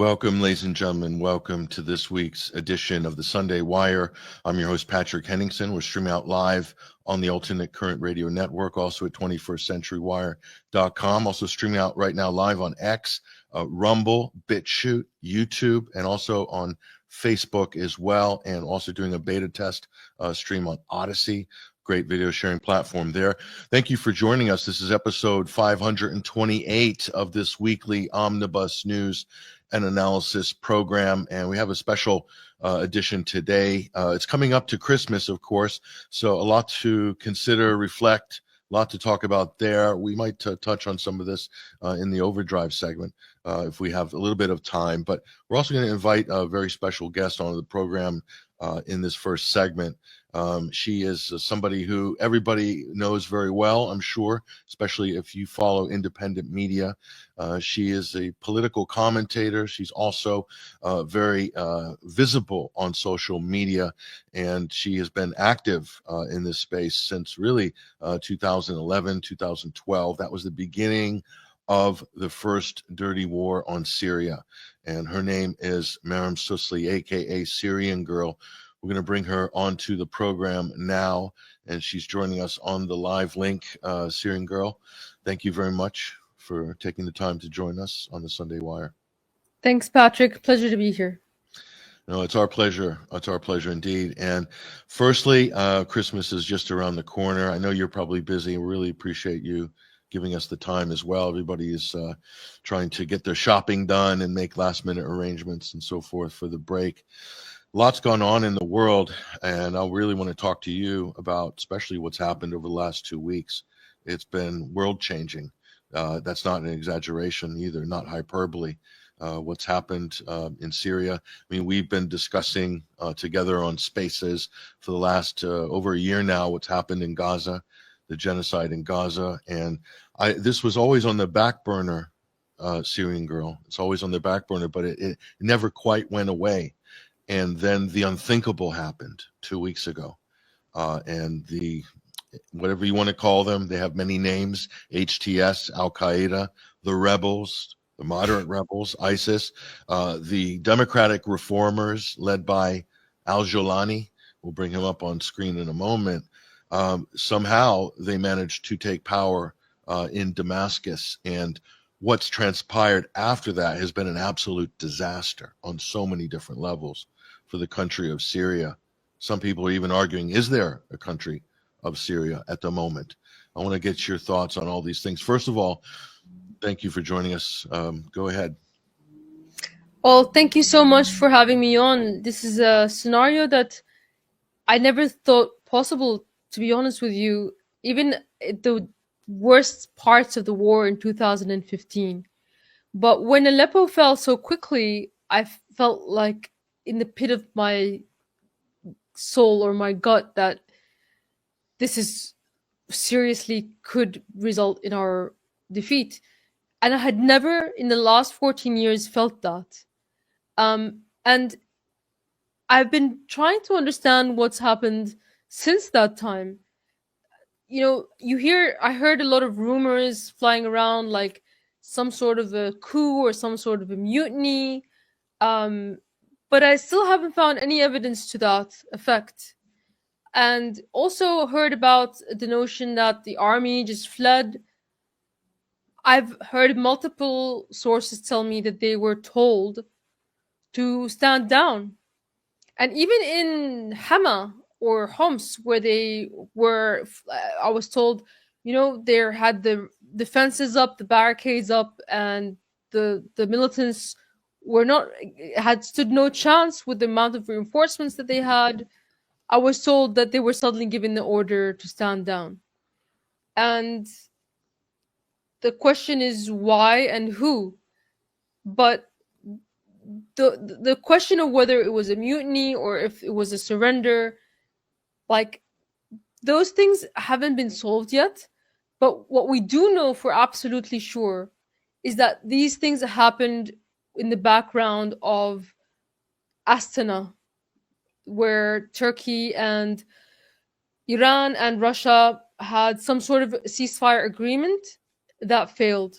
Welcome, ladies and gentlemen. Welcome to this week's edition of the Sunday Wire. I'm your host, Patrick Henningsen. We're streaming out live on the Alternate Current Radio Network, also at 21stCenturyWire.com. Also streaming out right now live on X, Rumble, BitChute, YouTube, and also on Facebook as well, and also doing a beta test stream on Odyssey. Great video sharing platform there. Thank you for joining us. This is episode 528 of this weekly Omnibus News and Analysis program, and we have a special edition today. It's coming up to Christmas, of course, so a lot to consider, reflect, a lot to talk about there. We might touch on some of this in the Overdrive segment if we have a little bit of time, but we're also going to invite a very special guest onto the program in this first segment. She is somebody who everybody knows very well, I'm sure, especially if you follow independent media. She is a political commentator. She's also very visible on social media, and she has been active in this space since really 2011, 2012. That was the beginning of the first dirty war on Syria. And her name is Maram Susli, aka Syrian Girl. We're going to bring her onto the program now, and she's joining us on the live link. Syrian Girl, thank you very much for taking the time to join us on the Sunday Wire. Thanks, Patrick. Pleasure to be here. No, it's our pleasure. It's our pleasure indeed. And firstly, Christmas is just around the corner. I know you're probably busy. We really appreciate you giving us the time as well. Everybody is trying to get their shopping done and make last-minute arrangements and so forth for the break. Lots gone on in the world, and I really want to talk to you about especially what's happened over the last 2 weeks. It's been world-changing. That's not an exaggeration either, not hyperbole. What's happened in Syria. I mean, we've been discussing together on Spaces for the last over a year now what's happened in Gaza, the genocide in Gaza, and this was always on the back burner, Syrian Girl. It's always on the back burner, but it never quite went away. And then the unthinkable happened 2 weeks ago. And the, whatever you want to call them, they have many names, HTS, Al-Qaeda, the rebels, the moderate rebels, ISIS, the democratic reformers led by al-Jolani. We'll bring him up on screen in a moment. Somehow they managed to take power in Damascus, and what's transpired after that has been an absolute disaster on so many different levels for the country of Syria. Some people are even arguing, is there a country of Syria at the moment? I want to get your thoughts on all these things. First of all, thank you for joining us. Go ahead. Well, thank you so much for having me on. This is a scenario that I never thought possible, to be honest with you, even at the worst parts of the war in 2015. But when Aleppo fell so quickly, I felt like in the pit of my soul or my gut that this is seriously could result in our defeat. And I had never in the last 14 years felt that. And I've been trying to understand what's happened since that time. You know, I heard a lot of rumors flying around, like some sort of a coup or some sort of a mutiny. But I still haven't found any evidence to that effect. And also heard about the notion that the army just fled. I've heard multiple sources tell me that they were told to stand down. And even in Hama or Homs, where they were, I was told, you know, they had the defenses up, the barricades up, and the militants had stood no chance with the amount of reinforcements that they had. I was told that they were suddenly given the order to stand down. And the question is why and who. But the question of whether it was a mutiny or if it was a surrender, like, those things haven't been solved yet. But what we do know for absolutely sure is that these things happened in the background of Astana, where Turkey and Iran and Russia had some sort of ceasefire agreement that failed.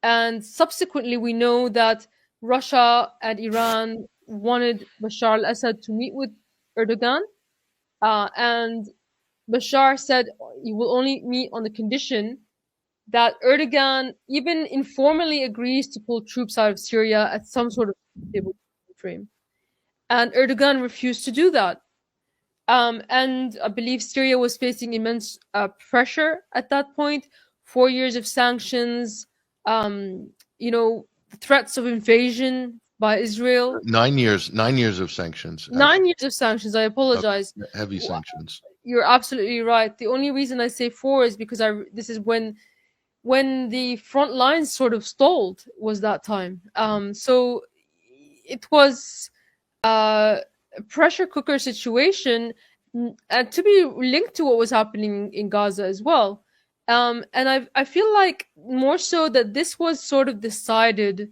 And subsequently, we know that Russia and Iran wanted Bashar al-Assad to meet with Erdogan, and Bashar said he will only meet on the condition that Erdogan even informally agrees to pull troops out of Syria at some sort of stable frame. And Erdogan refused to do that. And I believe Syria was facing immense pressure at that point. 4 years of sanctions, you know, threats of invasion by Israel. 9 years of sanctions. 9 years of sanctions. I apologize. Heavy sanctions. You're absolutely right. The only reason I say 4 is because this is when the front lines sort of stalled, was that time. So it was a pressure cooker situation, and to be linked to what was happening in Gaza as well. And I feel like more so that this was sort of decided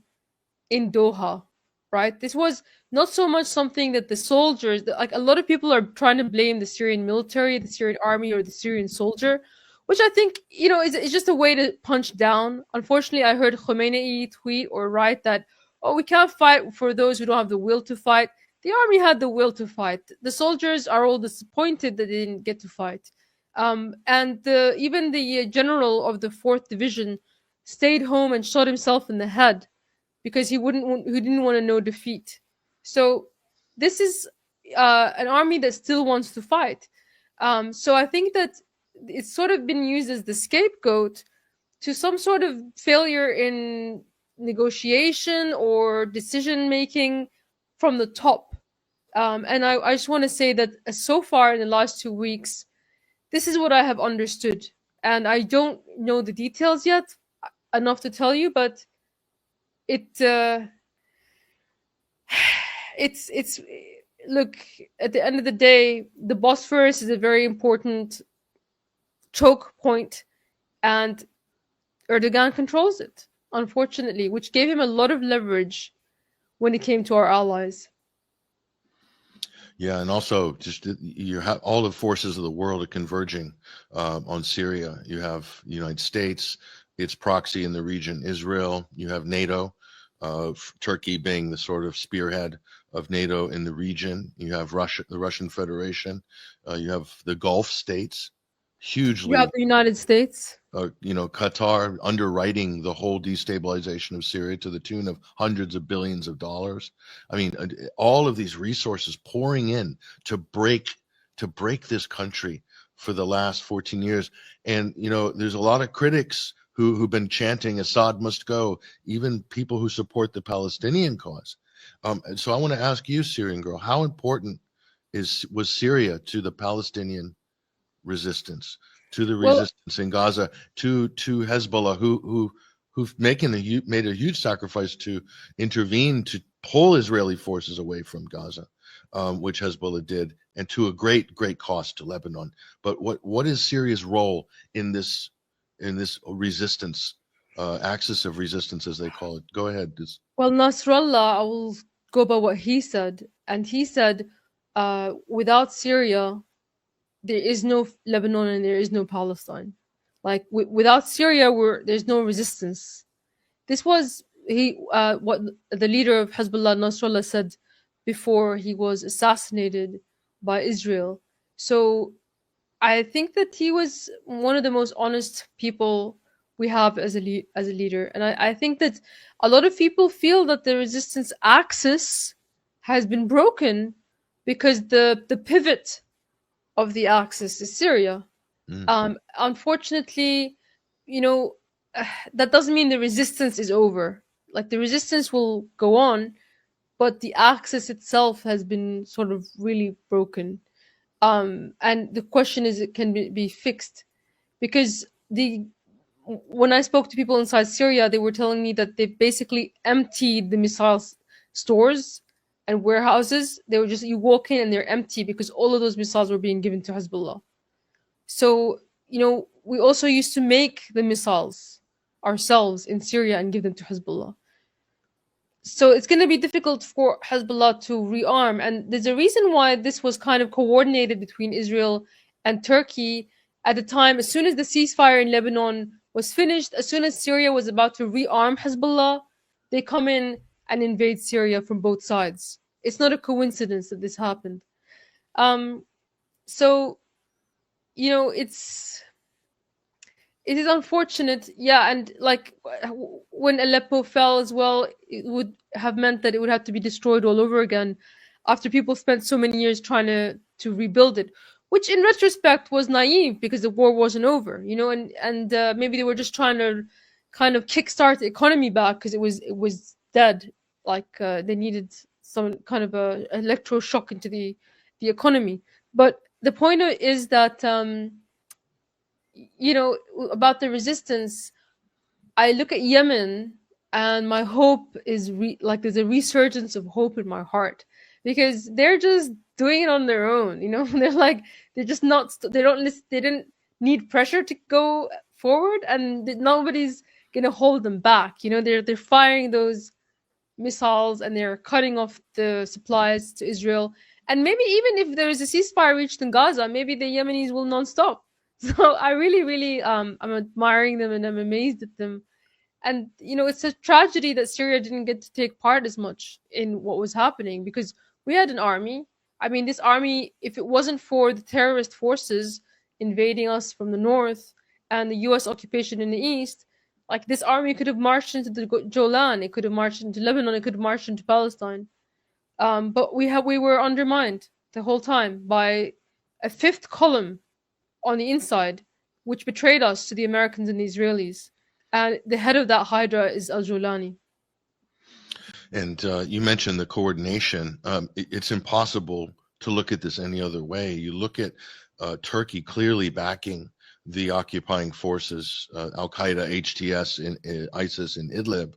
in Doha, right? This was not so much something that the soldiers, like a lot of people are trying to blame the Syrian military, the Syrian army, or the Syrian soldier, which I think, is just a way to punch down. Unfortunately, I heard Khomeini tweet or write that, oh, we can't fight for those who don't have the will to fight. The army had the will to fight. The soldiers are all disappointed that they didn't get to fight. And even the general of the 4th Division stayed home and shot himself in the head because he didn't want to know defeat. So this is an army that still wants to fight. So I think that it's sort of been used as the scapegoat to some sort of failure in negotiation or decision making from the top. And I just want to say that so far in the last 2 weeks, this is what I have understood. And I don't know the details yet enough to tell you, but it's look, at the end of the day, the Bosphorus is a very important choke point, and Erdogan controls it, unfortunately, which gave him a lot of leverage when it came to our allies. Yeah, and also just you have all the forces of the world are converging on Syria. You have the United States, its proxy in the region, Israel. You have NATO, Turkey being the sort of spearhead of NATO in the region. You have Russia, the Russian Federation. You have the Gulf states, hugely. You have the United States. Qatar underwriting the whole destabilization of Syria to the tune of hundreds of billions of dollars. I mean, all of these resources pouring in to break this country for the last 14 years. And, there's a lot of critics who've been chanting Assad must go, even people who support the Palestinian cause. So I want to ask you, Syrian Girl, how important was Syria to the Palestinian resistance, to the resistance in Gaza, to Hezbollah, who've made a huge sacrifice to intervene to pull Israeli forces away from Gaza, which Hezbollah did, and to a great cost to Lebanon. But what is Syria's role in this resistance, axis of resistance, as they call it? Go ahead. Well, Nasrallah, I will go by what he said, and he said, without Syria, there is no Lebanon and there is no Palestine. Like without Syria, there's no resistance. This was what the leader of Hezbollah, Nasrallah, said before he was assassinated by Israel. So I think that he was one of the most honest people we have as a leader, and I think that a lot of people feel that the resistance axis has been broken because the pivot of the axis is Syria. Unfortunately, that doesn't mean the resistance is over. Like, the resistance will go on, but the axis itself has been sort of really broken. And the question is, it can be fixed? Because when I spoke to people inside Syria, they were telling me that they basically emptied the missile stores and warehouses. They were just, you walk in and they're empty because all of those missiles were being given to Hezbollah. So, we also used to make the missiles ourselves in Syria and give them to Hezbollah. So it's going to be difficult for Hezbollah to rearm. And there's a reason why this was kind of coordinated between Israel and Turkey at the time. As soon as the ceasefire in Lebanon was finished, as soon as Syria was about to rearm Hezbollah, they come in and invade Syria from both sides. It's not a coincidence that this happened. Um, so it is unfortunate, yeah, and like when Aleppo fell as well, it would have meant that it would have to be destroyed all over again after people spent so many years trying to rebuild it, which in retrospect was naive because the war wasn't over, and maybe they were just trying to kind of kickstart the economy back because it was dead, like they needed some kind of a electroshock into the economy. But the point is that about the resistance, I look at Yemen and my hope is like there's a resurgence of hope in my heart because they're just doing it on their own. They're like they're just not they don't listen, they didn't need pressure to go forward, and nobody's gonna hold them back. They're firing those missiles and they're cutting off the supplies to Israel. And maybe even if there is a ceasefire reached in Gaza, maybe the Yemenis will non stop. So I really, really, I'm admiring them and I'm amazed at them. And it's a tragedy that Syria didn't get to take part as much in what was happening because we had an army. I mean, this army, if it wasn't for the terrorist forces invading us from the north and the US occupation in the east, like this army could have marched into the Jolan, it could have marched into Lebanon, it could have marched into Palestine. But we were undermined the whole time by a fifth column on the inside, which betrayed us to the Americans and the Israelis. And the head of that Hydra is Al Jolani. And you mentioned the coordination. It's impossible to look at this any other way. You look at Turkey clearly backing the occupying forces, Al Qaeda, HTS, in ISIS in Idlib,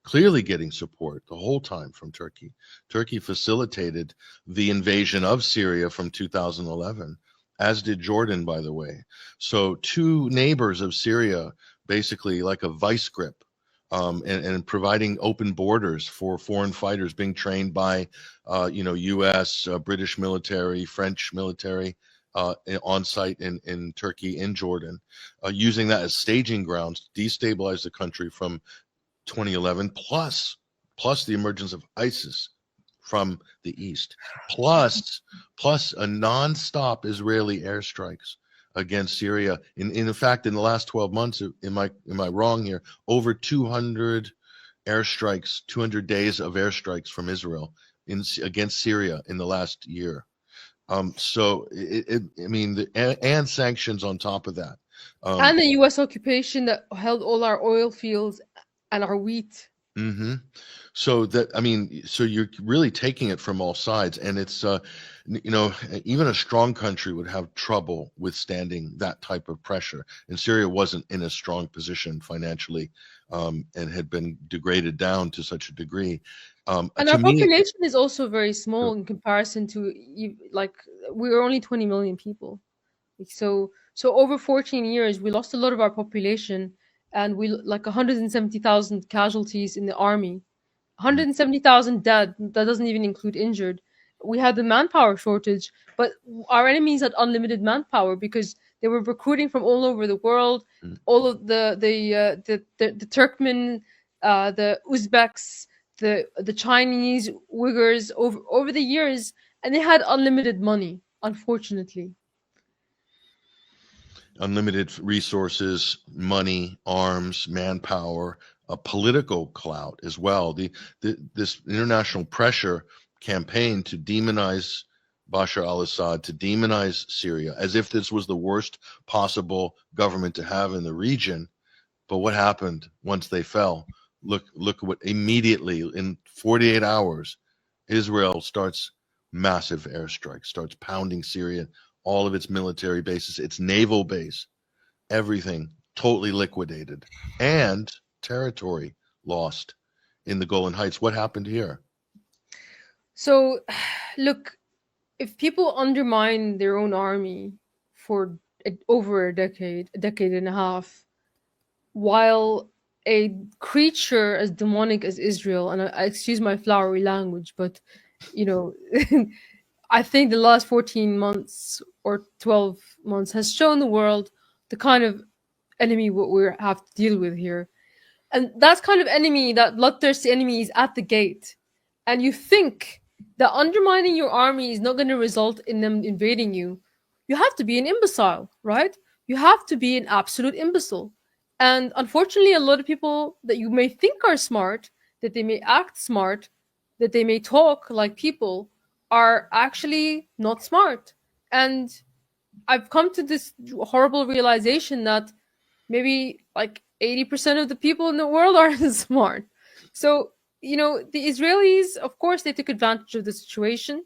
clearly getting support the whole time from Turkey. Turkey facilitated the invasion of Syria from 2011, as did Jordan, by the way. So two neighbors of Syria, basically like a vice grip, and providing open borders for foreign fighters being trained by, U.S., British military, French military on site in Turkey, in Jordan, using that as staging grounds to destabilize the country from 2011, plus the emergence of ISIS from the east, plus a nonstop Israeli airstrikes against Syria. In fact, in the last 12 months, am I wrong here? Over 200 airstrikes, 200 days of airstrikes from Israel against Syria in the last year. So and sanctions on top of that. And the U.S. occupation that held all our oil fields and our wheat. Mm-hmm. So you're really taking it from all sides, and it's even a strong country would have trouble withstanding that type of pressure. And Syria wasn't in a strong position financially, and had been degraded down to such a degree. And to our me, population is also very small in comparison to, like, we were only 20 million people. So over 14 years, we lost a lot of our population, and we like 170,000 casualties in the army, 170,000 dead. That doesn't even include injured. We had the manpower shortage, but our enemies had unlimited manpower because they were recruiting from all over the world. All of the Turkmen, the Uzbeks, the Chinese, Uyghurs over the years, and they had unlimited money. Unfortunately. unlimited resources, money, arms, manpower, a political clout as well. This international pressure campaign to demonize Bashar al-Assad, to demonize Syria, as if this was the worst possible government to have in the region. But what happened once they fell? Look what immediately, in 48 hours, Israel starts massive airstrikes, starts pounding Syria, all of its military bases, its naval base, everything totally liquidated, and territory lost in the Golan Heights. What happened here? So, look, if people undermine their own army for over a decade and a half, while a creature as demonic as Israel, and I excuse my flowery language, but you know, I think the last 14 months or 12 months has shown the world the kind of enemy what we have to deal with here. And that kind of enemy, that bloodthirsty enemy, is at the gate. And you think that undermining your army is not going to result in them invading you. You have to be an imbecile, right? You have to be an absolute imbecile. And unfortunately, a lot of people that you may think are smart, that they may act smart, that they may talk like people, are actually not smart. And I've come to this horrible realization that maybe like 80% of the people in the world aren't smart. So, the Israelis, of course, they took advantage of the situation.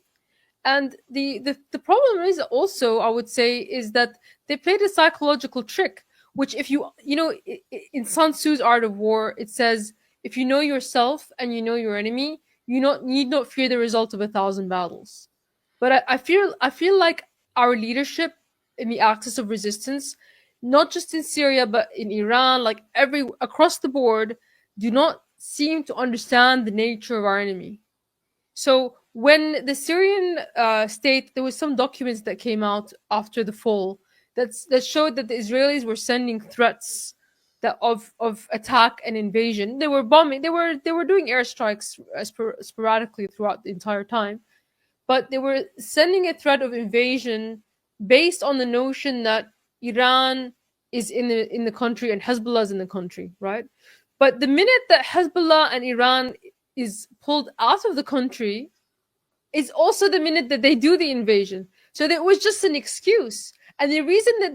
And the problem is also, I would say, is that they played a psychological trick, which, if in Sun Tzu's Art of War, it says, if you know yourself and you know your enemy, you need not fear the result of 1,000 battles. But I feel like our leadership in the axis of resistance, not just in Syria but in Iran, like every across the board, do not seem to understand the nature of our enemy. So when the Syrian state, there was some documents that came out after the fall that showed that the Israelis were sending threats that of attack and invasion. They were bombing. They were doing airstrikes sporadically throughout the entire time, but they were sending a threat of invasion based on the notion that Iran is in the country and Hezbollah is in the country, right? But the minute that Hezbollah and Iran is pulled out of the country, is also the minute that they do the invasion. So it was just an excuse. And the reason that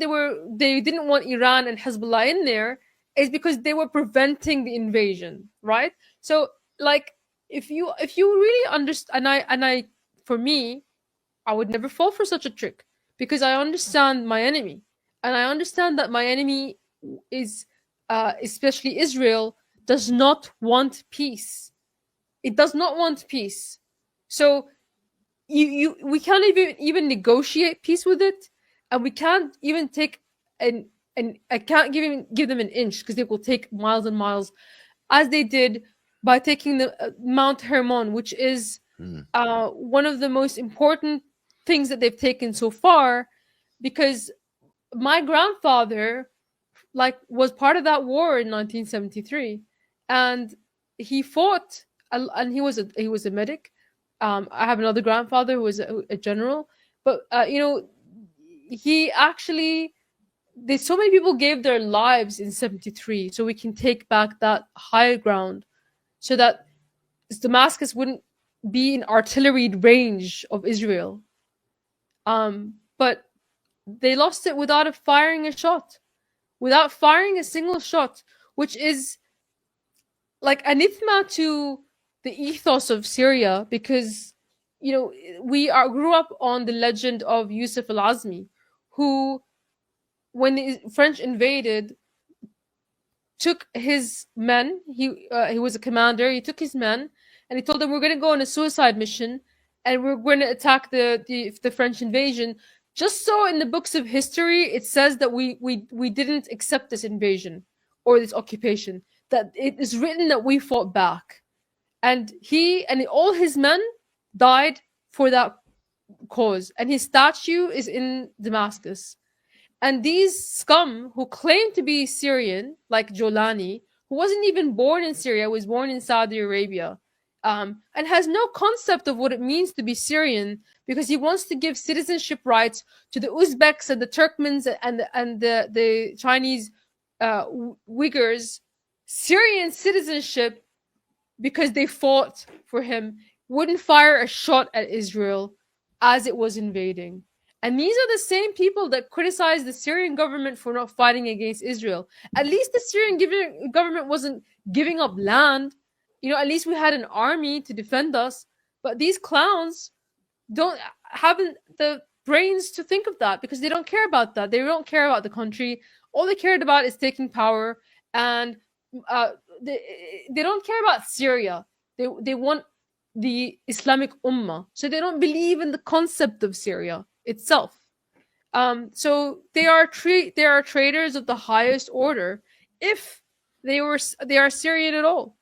they didn't want Iran and Hezbollah in there is because they were preventing the invasion, right? So, like, if you really understand, and I for me, I would never fall for such a trick, because I understand my enemy, and I understand that my enemy is, especially Israel, does not want peace. It does not want peace. So we can't even negotiate peace with it, and we can't even take and I can't give them an inch, because they will take miles and miles, as they did by taking the Mount Hermon, which is Mm. one of the most important things that they've taken so far, because my grandfather, like, was part of that war in 1973, and he fought, and he was a medic. I have another grandfather who was a general, but he actually, so many people gave their lives in 73 so we can take back that high ground, so that Damascus wouldn't be in artillery range of Israel. But they lost it without firing a shot, without firing a single shot, which is like anathema to the ethos of Syria, because we grew up on the legend of Yusuf al-Azmi, who, when the French invaded, took his men. He was a commander. He took his men and he told them, "We're going to go on a suicide mission, and we're going to attack the French invasion." Just so in the books of history it says that we didn't accept this invasion or this occupation. That it is written that we fought back, and he and all his men died for that cause. And his statue is in Damascus. And these scum who claim to be Syrian, like Jolani, who wasn't even born in Syria, was born in Saudi Arabia, and has no concept of what it means to be Syrian, because he wants to give citizenship rights to the Uzbeks and the Turkmens and the Chinese Uyghurs Syrian citizenship, because they fought for him, wouldn't fire a shot at Israel as it was invading. And these are the same people that criticize the Syrian government for not fighting against Israel. At least the Syrian government wasn't giving up land. At least we had an army to defend us. But these clowns haven't the brains to think of that, because they don't care about that. They don't care about the country. All they cared about is taking power, and uh, they don't care about Syria. They want the Islamic Ummah. So they don't believe in the concept of Syria itself. So they are traitors of the highest order, if they are Syrian at all.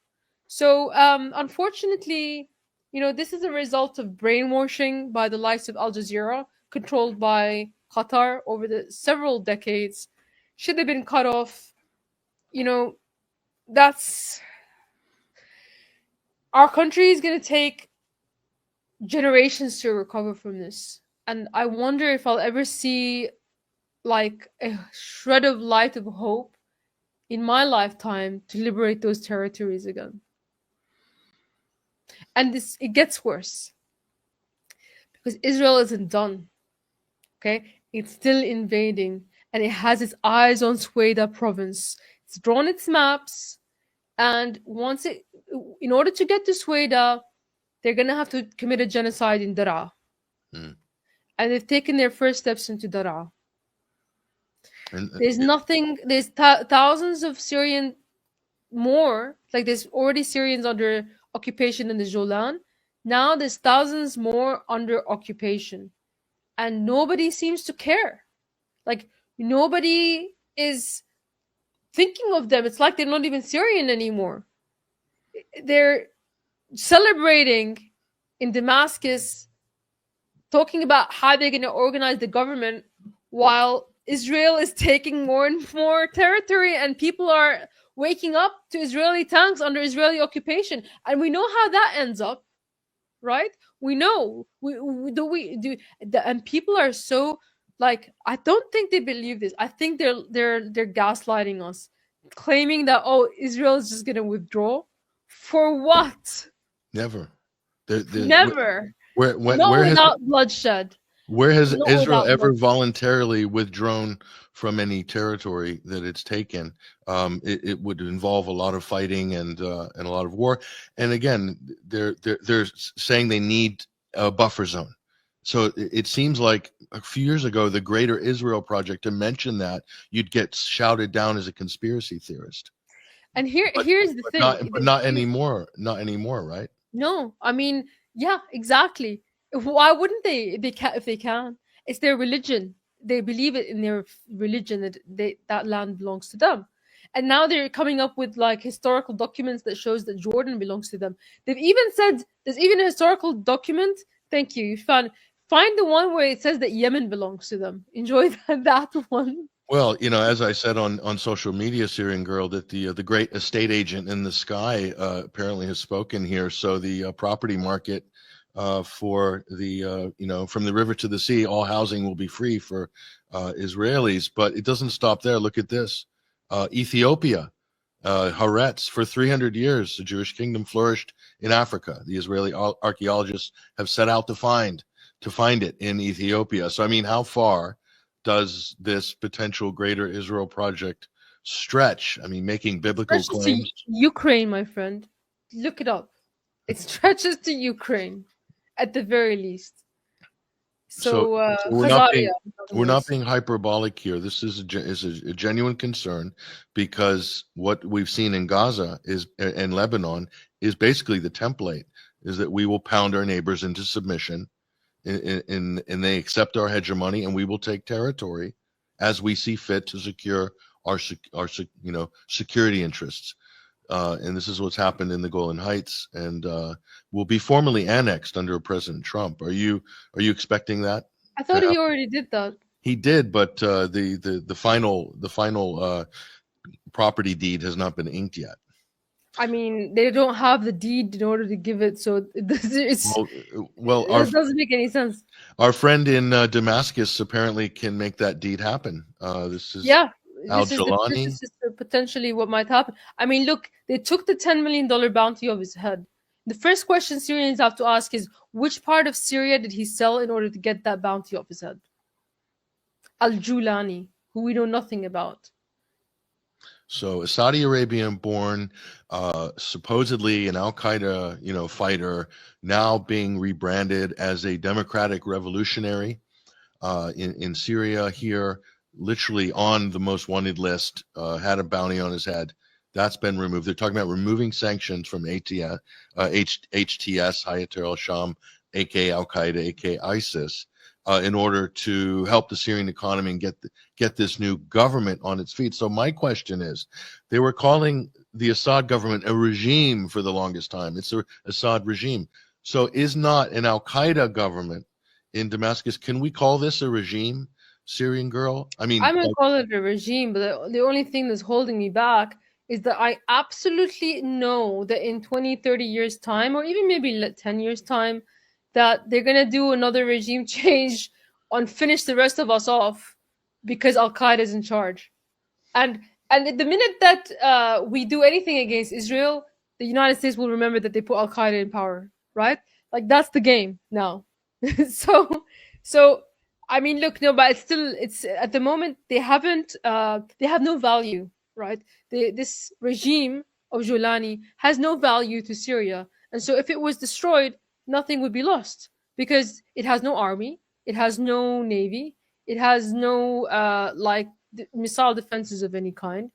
So unfortunately, this is a result of brainwashing by the likes of Al Jazeera, controlled by Qatar over the several decades. Should have been cut off. You know, that's our country is going to take generations to recover from this. And I wonder if I'll ever see like a shred of light of hope in my lifetime to liberate those territories again. And this it gets worse because Israel isn't done. Okay? It's still invading and it has its eyes on Sueda province. It's drawn its maps, and once it in order to get to Sueda, they're gonna have to commit a genocide in Daraa. Mm. And they've taken their first steps into Daraa. And There's nothing. There's thousands of Syrian more. Like there's already Syrians under occupation in the Jolan. Now there's thousands more under occupation, and nobody seems to care. Like nobody is thinking of them. It's like they're not even Syrian anymore. They're celebrating in Damascus, talking about how they're going to organize the government while Israel is taking more and more territory and people are waking up to Israeli tanks under Israeli occupation. And we know how that ends up, right? We know. And people are so like, I don't think they believe this. I think they're gaslighting us, claiming that, oh, Israel is just going to withdraw. For what? never. Never. Where Without bloodshed. Where has Not Israel without ever bloodshed. voluntarily withdrawn from any territory that it's taken? It would involve a lot of fighting and a lot of war. And again, they're saying they need a buffer zone. So it seems like a few years ago, the Greater Israel Project, to mention that, you'd get shouted down as a conspiracy theorist. And here's the thing. But not anymore. Not anymore, right? No, I mean, yeah, exactly. Why wouldn't they? If they can, it's their religion. They believe it in their religion that that land belongs to them. And now they're coming up with like historical documents that shows that Jordan belongs to them. They've even said there's even a historical document. Thank you. You find the one where it says that Yemen belongs to them. Enjoy that one. Well, as I said on social media, Syrian Girl, that the great estate agent in the sky apparently has spoken here. So the property market for the from the river to the sea, all housing will be free for Israelis. But it doesn't stop there. Look at this, Ethiopia, Haaretz. For 300 years, the Jewish kingdom flourished in Africa. The Israeli archaeologists have set out to find it in Ethiopia. So I mean, how far does this potential Greater Israel Project stretch? I mean, making biblical claims. To Ukraine, my friend. Look it up. It stretches to Ukraine, at the very least. So we're not being hyperbolic here. This is a genuine concern, because what we've seen in Gaza and Lebanon is basically the template, is that we will pound our neighbors into submission. And they accept our hegemony, and we will take territory as we see fit to secure our security interests. And this is what's happened in the Golan Heights, and will be formally annexed under President Trump. Are you expecting that? I thought he already did that. He did, but the final property deed has not been inked yet. I mean, they don't have the deed in order to give it, so it doesn't make any sense. Our friend in Damascus apparently can make that deed happen. This is This is potentially what might happen. I mean, look, they took the $10 million bounty off his head. The first question Syrians have to ask is, which part of Syria did he sell in order to get that bounty off his head? Al-Julani, who we know nothing about. So a Saudi Arabian-born, supposedly an Al-Qaeda, fighter, now being rebranded as a democratic revolutionary in Syria here, literally on the most wanted list, had a bounty on his head. That's been removed. They're talking about removing sanctions from HTS, Hayat al-Sham, aka Al-Qaeda, aka ISIS, in order to help the Syrian economy and get this new government on its feet. So my question is, they were calling the Assad government a regime for the longest time. It's the Assad regime. So is not an Al-Qaeda government in Damascus, can we call this a regime, Syrian Girl? I mean, I'm going to call it a regime, but the only thing that's holding me back is that I absolutely know that in 20, 30 years' time, or even maybe 10 years' time, that they're going to do another regime change and finish the rest of us off because Al Qaeda is in charge. And the minute that we do anything against Israel, the United States will remember that they put Al Qaeda in power, right? Like that's the game now. so so I mean, look, no, but it's at the moment they have no value, right? This regime of Jolani has no value to Syria, and so if it was destroyed, nothing would be lost because it has no army, it has no navy, it has no missile defenses of any kind.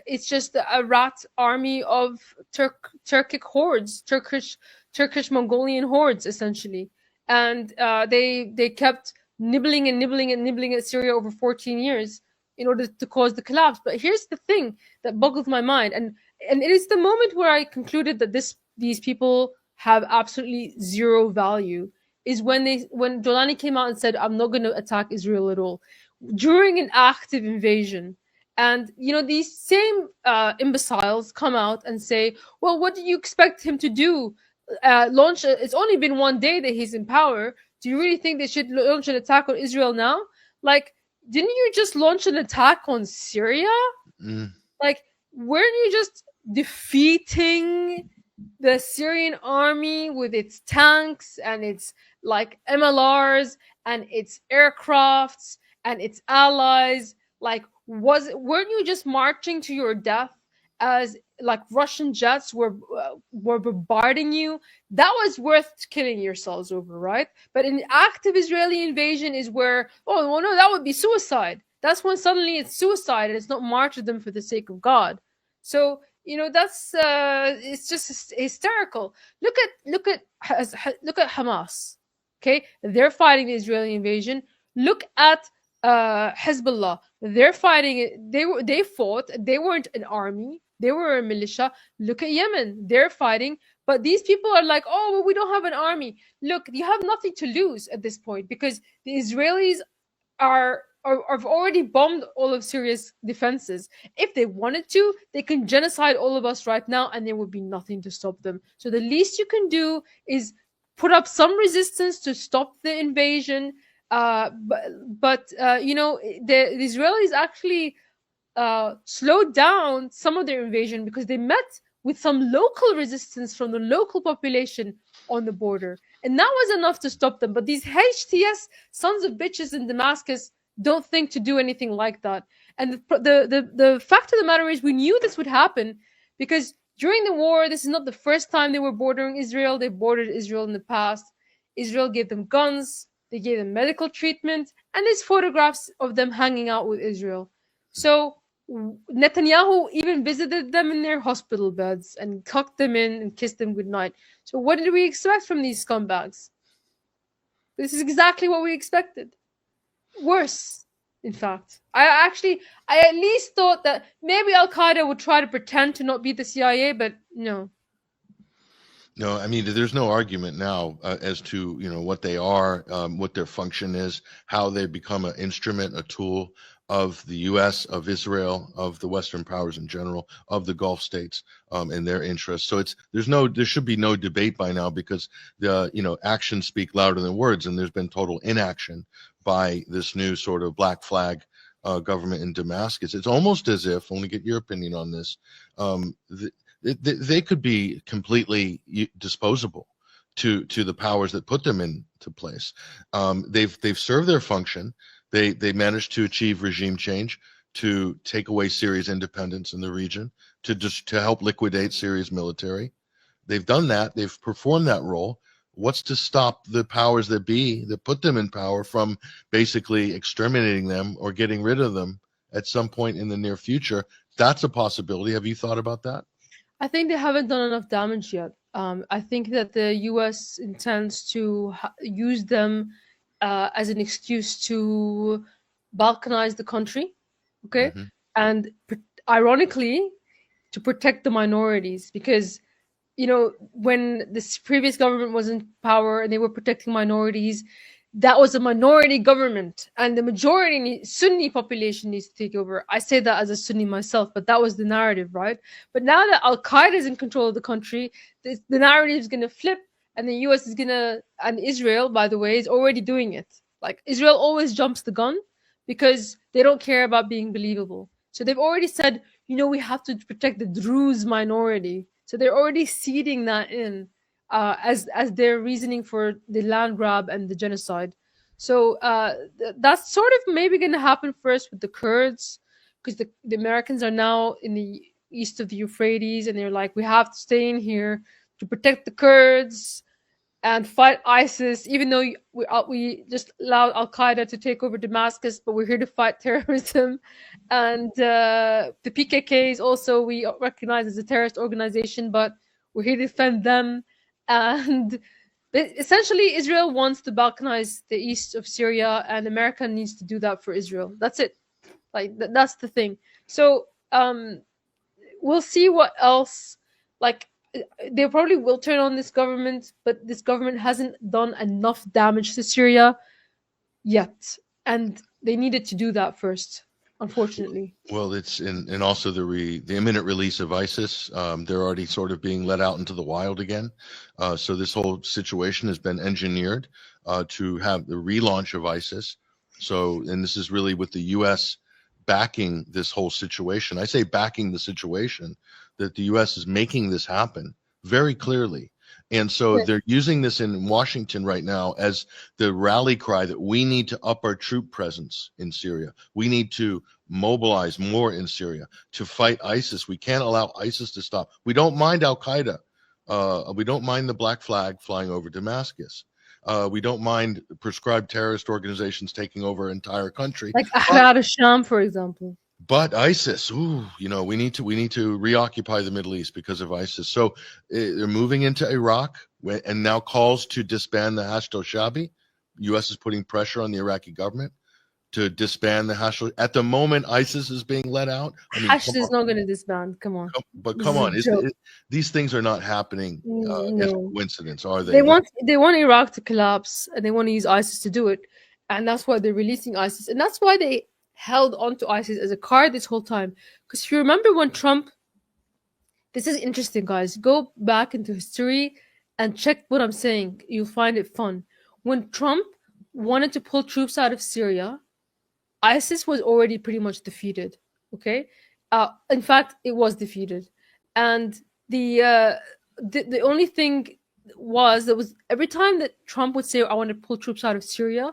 It's just a rat army of Turkic hordes, Turkish Mongolian hordes, essentially, and they kept nibbling and nibbling and nibbling at Syria over 14 years in order to cause the collapse. But here's the thing that boggles my mind, and it is the moment where I concluded that these people have absolutely zero value is when Jolani came out and said, "I'm not going to attack Israel at all," during an active invasion. And these same imbeciles come out and say, "Well, what do you expect him to do? It's only been one day that he's in power. Do you really think they should launch an attack on Israel now? Like, didn't you just launch an attack on Syria? Mm. Like, weren't you just defeating the Syrian army with its tanks and its like MLRs and its aircrafts and its allies? Like, weren't you just marching to your death as like Russian jets were bombarding you? That was worth killing yourselves over, right? But an active Israeli invasion is where, oh well, no, that would be suicide. That's when suddenly it's suicide and it's not martyrdom for the sake of God. So that's it's just hysterical. Look at Hamas. Okay, they're fighting the Israeli invasion. Look at Hezbollah. They're fighting it. They fought. They weren't an army. They were a militia. Look at Yemen. They're fighting. But these people are like, oh, well, we don't have an army. Look, you have nothing to lose at this point because the Israelis have already bombed all of Syria's defenses. If they wanted to, they can genocide all of us right now, and there would be nothing to stop them. So the least you can do is put up some resistance to stop the invasion. The Israelis actually slowed down some of their invasion because they met with some local resistance from the local population on the border. And that was enough to stop them. But these HTS sons of bitches in Damascus don't think to do anything like that. And the fact of the matter is we knew this would happen because during the war, this is not the first time they were bordering Israel. They bordered Israel in the past. Israel gave them guns, they gave them medical treatment, and there's photographs of them hanging out with Israel. So Netanyahu even visited them in their hospital beds and tucked them in and kissed them goodnight. So what did we expect from these scumbags? This is exactly what we expected. Worse, in fact. I at least thought that maybe Al-Qaeda would try to pretend to not be the CIA, but no. No, I mean, there's no argument now as to what they are, what their function is, how they become an instrument, a tool of the U.S., of Israel, of the Western powers in general, of the Gulf states, and their interests. So there should be no debate by now because the actions speak louder than words, and there's been total inaction by this new sort of black flag government in Damascus. It's almost as if, I want to get your opinion on this, they could be completely disposable to the powers that put them into place. They've served their function. They managed to achieve regime change, to take away Syria's independence in the region, to help liquidate Syria's military. They've done that. They've performed that role. What's to stop the powers that be that put them in power from basically exterminating them or getting rid of them at some point in the near future? That's a possibility. Have you thought about that? I think they haven't done enough damage yet. I think that the U.S. intends to use them as an excuse to balkanize the country, okay? Mm-hmm. And ironically, to protect the minorities, because when this previous government was in power and they were protecting minorities, that was a minority government and the majority Sunni population needs to take over. I say that as a Sunni myself, but that was the narrative, right? But now that Al Qaeda is in control of the country, the narrative is going to flip, and the US is going to, and Israel, by the way, is already doing it. Like, Israel always jumps the gun because they don't care about being believable. So they've already said, we have to protect the Druze minority. So they're already seeding that in as their reasoning for the land grab and the genocide. So that's sort of maybe going to happen first with the Kurds, because the Americans are now in the east of the Euphrates, and they're like, we have to stay in here to protect the Kurds and fight ISIS, even though we just allowed Al Qaeda to take over Damascus, but we're here to fight terrorism. And the PKK is also, we recognize as a terrorist organization, but we're here to defend them. And essentially, Israel wants to balkanize the east of Syria, and America needs to do that for Israel. That's it. Like, that's the thing. So we'll see what else. Like, they probably will turn on this government, but this government hasn't done enough damage to Syria yet, and they needed to do that first, unfortunately. Well, it's and also the imminent release of ISIS. They're already sort of being let out into the wild again. So this whole situation has been engineered to have the relaunch of ISIS. So, and this is really with the U.S. backing this whole situation. I say backing the situation, that the U.S. is making this happen very clearly. And so they're using this in Washington right now as the rally cry that we need to up our troop presence in Syria. We need to mobilize more in Syria to fight ISIS. We can't allow ISIS to stop. We don't mind Al Qaeda. We don't mind the black flag flying over Damascus. We don't mind prescribed terrorist organizations taking over an entire country. Like Ahrar al-Sham, for example. But ISIS, we need to reoccupy the Middle East because of ISIS. So they're moving into Iraq, and now calls to disband the Hashd al-Shabi. U.S. is putting pressure on the Iraqi government to disband the Hashd. At the moment, ISIS is being let out. Hashd is not going to disband. Come on. But come on, these things are not happening as a coincidence, are they? They want Iraq to collapse, and they want to use ISIS to do it, and that's why they're releasing ISIS, and that's why they held onto ISIS as a card this whole time. Because if you remember when Trump, this is interesting, guys, go back into history and check what I'm saying. You'll find it fun. When Trump wanted to pull troops out of Syria, ISIS was already pretty much defeated. Okay, in fact, it was defeated, and the only thing was every time that Trump would say, "I want to pull troops out of Syria,"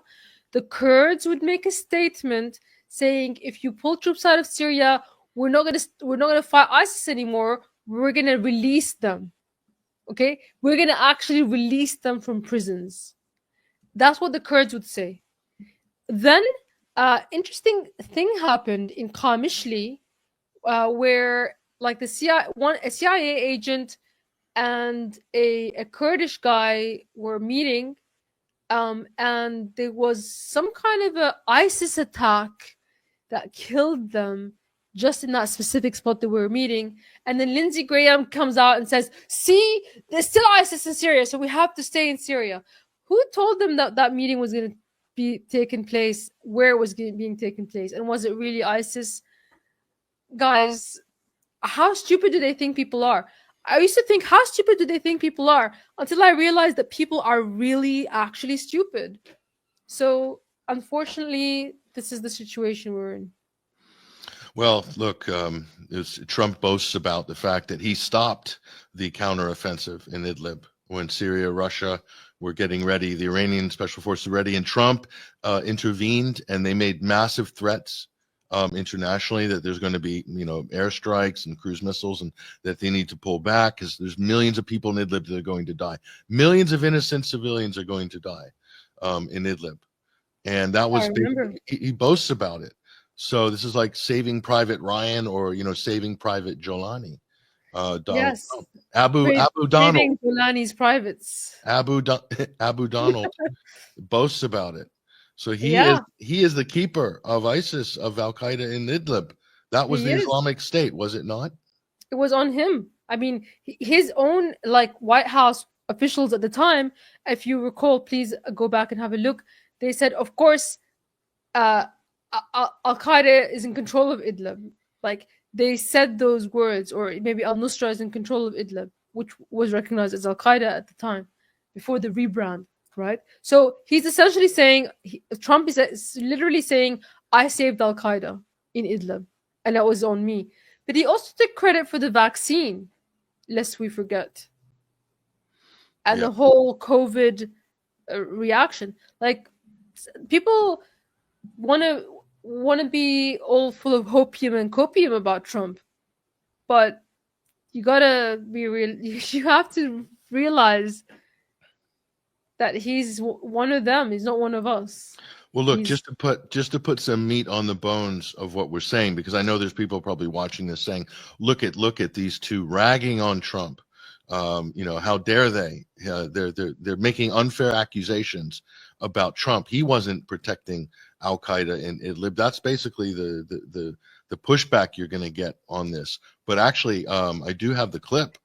the Kurds would make a statement saying, if you pull troops out of Syria, we're not gonna fight ISIS anymore. We're gonna release them. Okay, we're gonna actually release them from prisons. That's what the Kurds would say. Then, interesting thing happened in Qamishli, where like a CIA agent and a Kurdish guy were meeting, and there was some kind of a ISIS attack that killed them just in that specific spot that we were meeting. And then Lindsey Graham comes out and says, see, there's still ISIS in Syria, so we have to stay in Syria. Who told them that that meeting was going to be taking place, where it was being taken place, and was it really ISIS? Guys, how stupid do they think people are? I used to think, how stupid do they think people are? Until I realized that people are really actually stupid. So, unfortunately, this is the situation we're in. Well, look, Trump boasts about the fact that he stopped the counteroffensive in Idlib when Syria, Russia were getting ready. The Iranian special forces were ready, and Trump intervened, and they made massive threats internationally that there's going to be, airstrikes and cruise missiles, and that they need to pull back because there's millions of people in Idlib that are going to die. Millions of innocent civilians are going to die in Idlib. And that was he boasts about it. So this is like Saving Private Ryan or Saving Private Jolani. Yes. Abu Donald. Saving Jolani's privates. Abu Donald boasts about it. So he is the keeper of ISIS, of Al Qaeda in Idlib. That was the Islamic State, was it not? It was on him. I mean, his own White House officials at the time, if you recall, please go back and have a look. they said, of course, Al Qaeda is in control of Idlib. Like, they said those words, or maybe Al Nusra is in control of Idlib, which was recognized as Al Qaeda at the time, before the rebrand, right? So he's essentially saying, Trump is literally saying, I saved Al Qaeda in Idlib, and that was on me. But he also took credit for the vaccine, lest we forget, and Yeah. the whole COVID reaction. Like, people want to be all full of hopium and copium about Trump, but you gotta be real. You have to realize that he's one of them. He's not one of us. Well, look, He's, just to put some meat on the bones of what we're saying, because I know there's people probably watching this saying, look at these two ragging on Trump. How dare they? They're making unfair accusations about Trump. He wasn't protecting Al Qaeda in Idlib. That's basically the pushback you're going to get on this. But actually, I do have the clip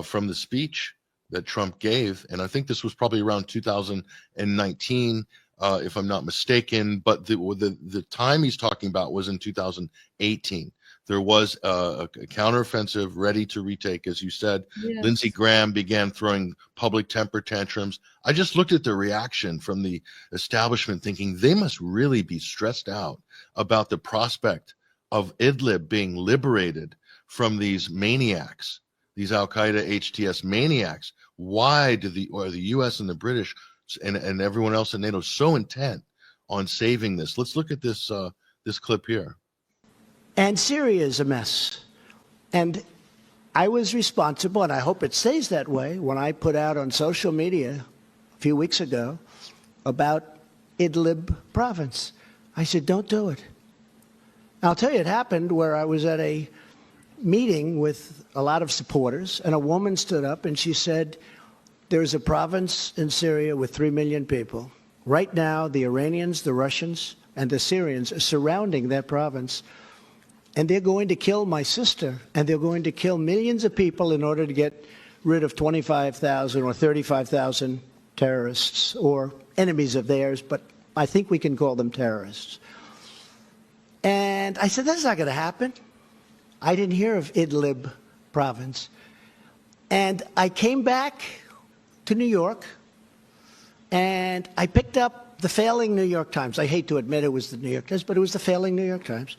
from the speech that Trump gave, and I think this was probably around 2019, if I'm not mistaken. But the time he's talking about was in 2018. There was a counteroffensive ready to retake, as you said. yes. Lindsey Graham began throwing public temper tantrums. I just looked at the reaction from the establishment, thinking they must really be stressed out about the prospect of Idlib being liberated from these maniacs, these Al Qaeda HTS maniacs. Why do the U.S. and the British and everyone else in NATO so intent on saving this? Let's look at this this clip here. And Syria is a mess. And I was responsible, and I hope it stays that way, when I put out on social media a few weeks ago about Idlib province. I said, don't do it. I'll tell you, it happened where I was at a meeting with a lot of supporters, and a woman stood up and she said, there's a province in Syria with 3 million people. Right now, the Iranians, the Russians, and the Syrians are surrounding that province. And they're going to kill my sister, and they're going to kill millions of people in order to get rid of 25,000 or 35,000 terrorists or enemies of theirs, but I think we can call them terrorists. And I said, that's not going to happen. I didn't hear of Idlib province. And I came back to New York, and I picked up the failing New York Times. I hate to admit it was the New York Times, but it was the failing New York Times.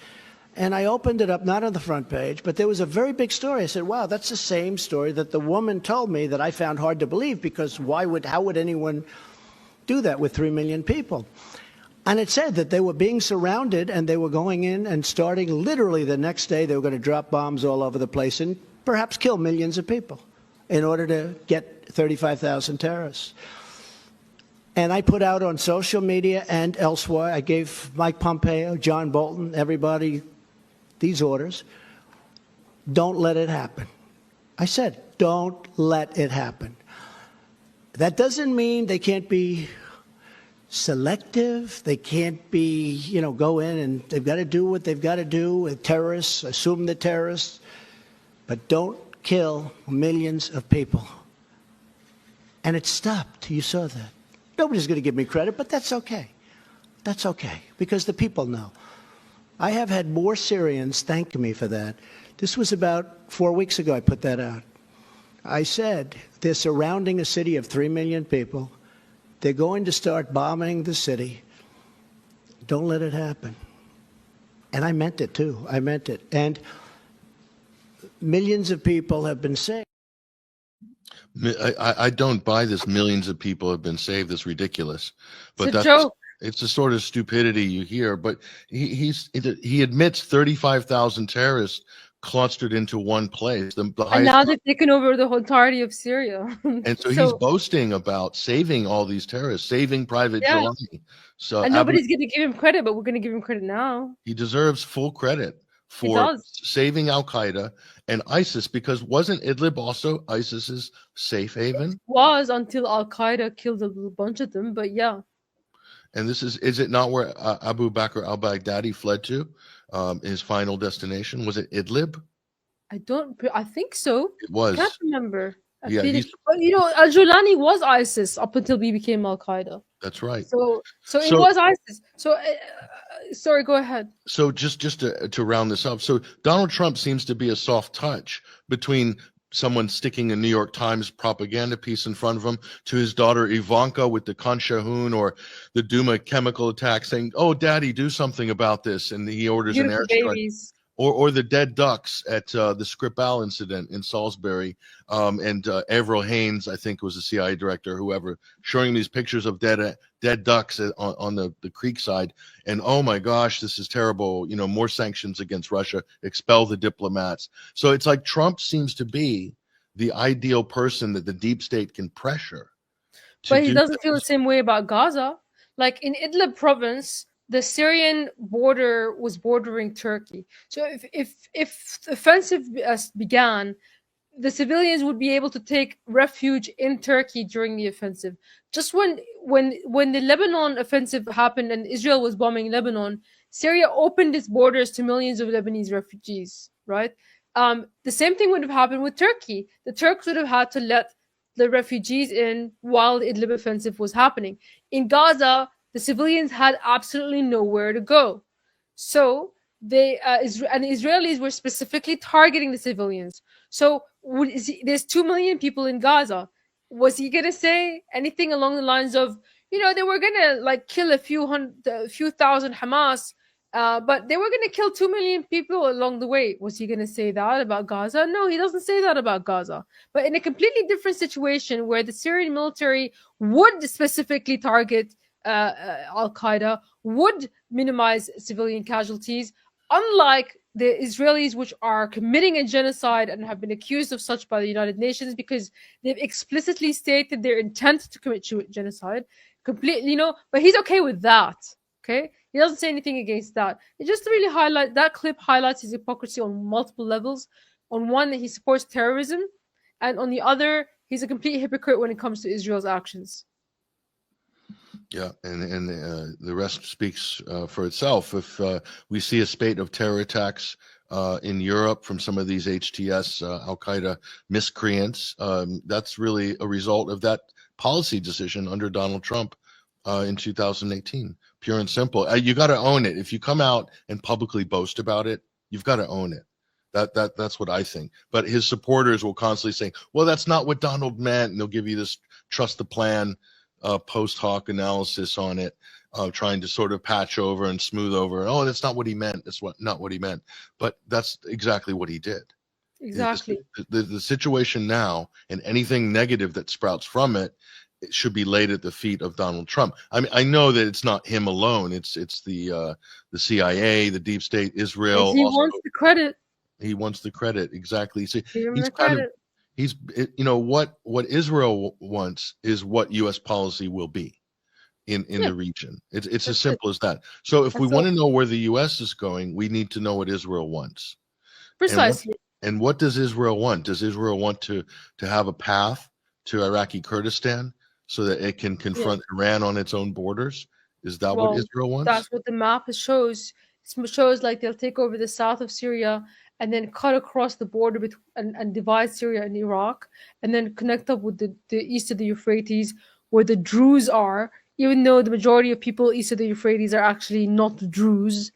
And I opened it up, not on the front page, but there was a very big story. I said, wow, that's the same story that the woman told me that I found hard to believe, because how would anyone do that with 3 million people? And it said that they were being surrounded, and they were going in and starting literally the next day, they were going to drop bombs all over the place and perhaps kill millions of people in order to get 35,000 terrorists. And I put out on social media and elsewhere, I gave Mike Pompeo, John Bolton, everybody these orders. Don't let it happen. I said, don't let it happen. That doesn't mean they can't be selective. They can't be, go in and they've got to do what they've got to do with terrorists, assume the terrorists, but don't kill millions of people. And it stopped. You saw that. Nobody's going to give me credit, but that's okay. That's okay, because the people know. I have had more Syrians thank me for that. This was about 4 weeks ago I put that out. I said, they're surrounding a city of 3 million people. They're going to start bombing the city. Don't let it happen. And I meant it, too. I meant it. And millions of people have been saved. I don't buy this. Millions of people have been saved. It's ridiculous. But it's a joke. It's the sort of stupidity you hear. But he admits 35,000 terrorists clustered into one place. And now they've taken over the whole entirety of Syria. And so he's boasting about saving all these terrorists, saving Private Jelani. So and nobody's going to give him credit, but we're going to give him credit now. He deserves full credit for saving Al Qaeda and ISIS, because wasn't Idlib also ISIS's safe haven? It was, until Al Qaeda killed a bunch of them, but yeah. And this is it not where Abu Bakr al-Baghdadi fled to? His final destination? Was it Idlib? I think so. It was. I can't remember. Yeah, But Al-Jolani was ISIS up until we became Al-Qaeda. that's right. So it So was ISIS. So sorry, go ahead. so just to round this up, so Donald Trump seems to be a soft touch between someone sticking a New York Times propaganda piece in front of him to his daughter Ivanka with the Khan Shahun or the Duma chemical attack saying, "Oh, Daddy, do something about this," and he orders an Beautiful airstrike. babies. Or the dead ducks at the Skripal incident in Salisbury, and Avril Haines, I think, was the CIA director, whoever, showing these pictures of dead ducks on the creek side, and oh my gosh, this is terrible. More sanctions against Russia, expel the diplomats. So it's like Trump seems to be the ideal person that the deep state can pressure. But he doesn't feel the same way about Gaza. Like in Idlib province, the Syrian border was bordering Turkey. So if the offensive began, the civilians would be able to take refuge in Turkey during the offensive. Just when the Lebanon offensive happened and Israel was bombing Lebanon, Syria opened its borders to millions of Lebanese refugees, right? The same thing would have happened with Turkey. The Turks would have had to let the refugees in while the Idlib offensive was happening. In Gaza, the civilians had absolutely nowhere to go. So the Israelis were specifically targeting the civilians. So there's 2 million people in Gaza. Was he going to say anything along the lines of, they were going to kill a few thousand Hamas, but they were going to kill 2 million people along the way? Was he going to say that about Gaza? No, he doesn't say that about Gaza. But in a completely different situation where the Syrian military would specifically target Al-Qaeda, would minimize civilian casualties, unlike the Israelis, which are committing a genocide and have been accused of such by the United Nations because they've explicitly stated their intent to commit genocide. Completely, but he's okay with that. Okay, he doesn't say anything against that. It just really highlight that clip highlights his hypocrisy on multiple levels. On one, that he supports terrorism, and on the other, he's a complete hypocrite when it comes to Israel's actions. Yeah, and the rest speaks for itself. If we see a spate of terror attacks in Europe from some of these HTS Al-Qaeda miscreants, that's really a result of that policy decision under Donald Trump in 2018. Pure and simple. You got to own it. If you come out and publicly boast about it, you've got to own it. That's what I think. But his supporters will constantly say, "Well, that's not what Donald meant," and they'll give you this trust the plan post hoc analysis on it, trying to sort of patch over and smooth over. Oh, that's not what he meant. That's not what he meant. But that's exactly what he did. Exactly. The situation now and anything negative that sprouts from it should be laid at the feet of Donald Trump. I mean, I know that it's not him alone. It's the CIA, the deep state, Israel. He wants the credit. He wants the credit. Exactly. See, he's kind of. What Israel wants is what U.S. policy will be in the region. It's as simple as that. So if we want to know where the U.S. is going, we need to know what Israel wants. Precisely. And what does Israel want? Does Israel want to have a path to Iraqi Kurdistan so that it can confront Iran on its own borders? Is that what Israel wants? That's what the map shows. It shows like they'll take over the south of Syria and then cut across the border and divide Syria and Iraq, and then connect up with the east of the Euphrates, where the Druze are, even though the majority of people east of the Euphrates are actually not Druze.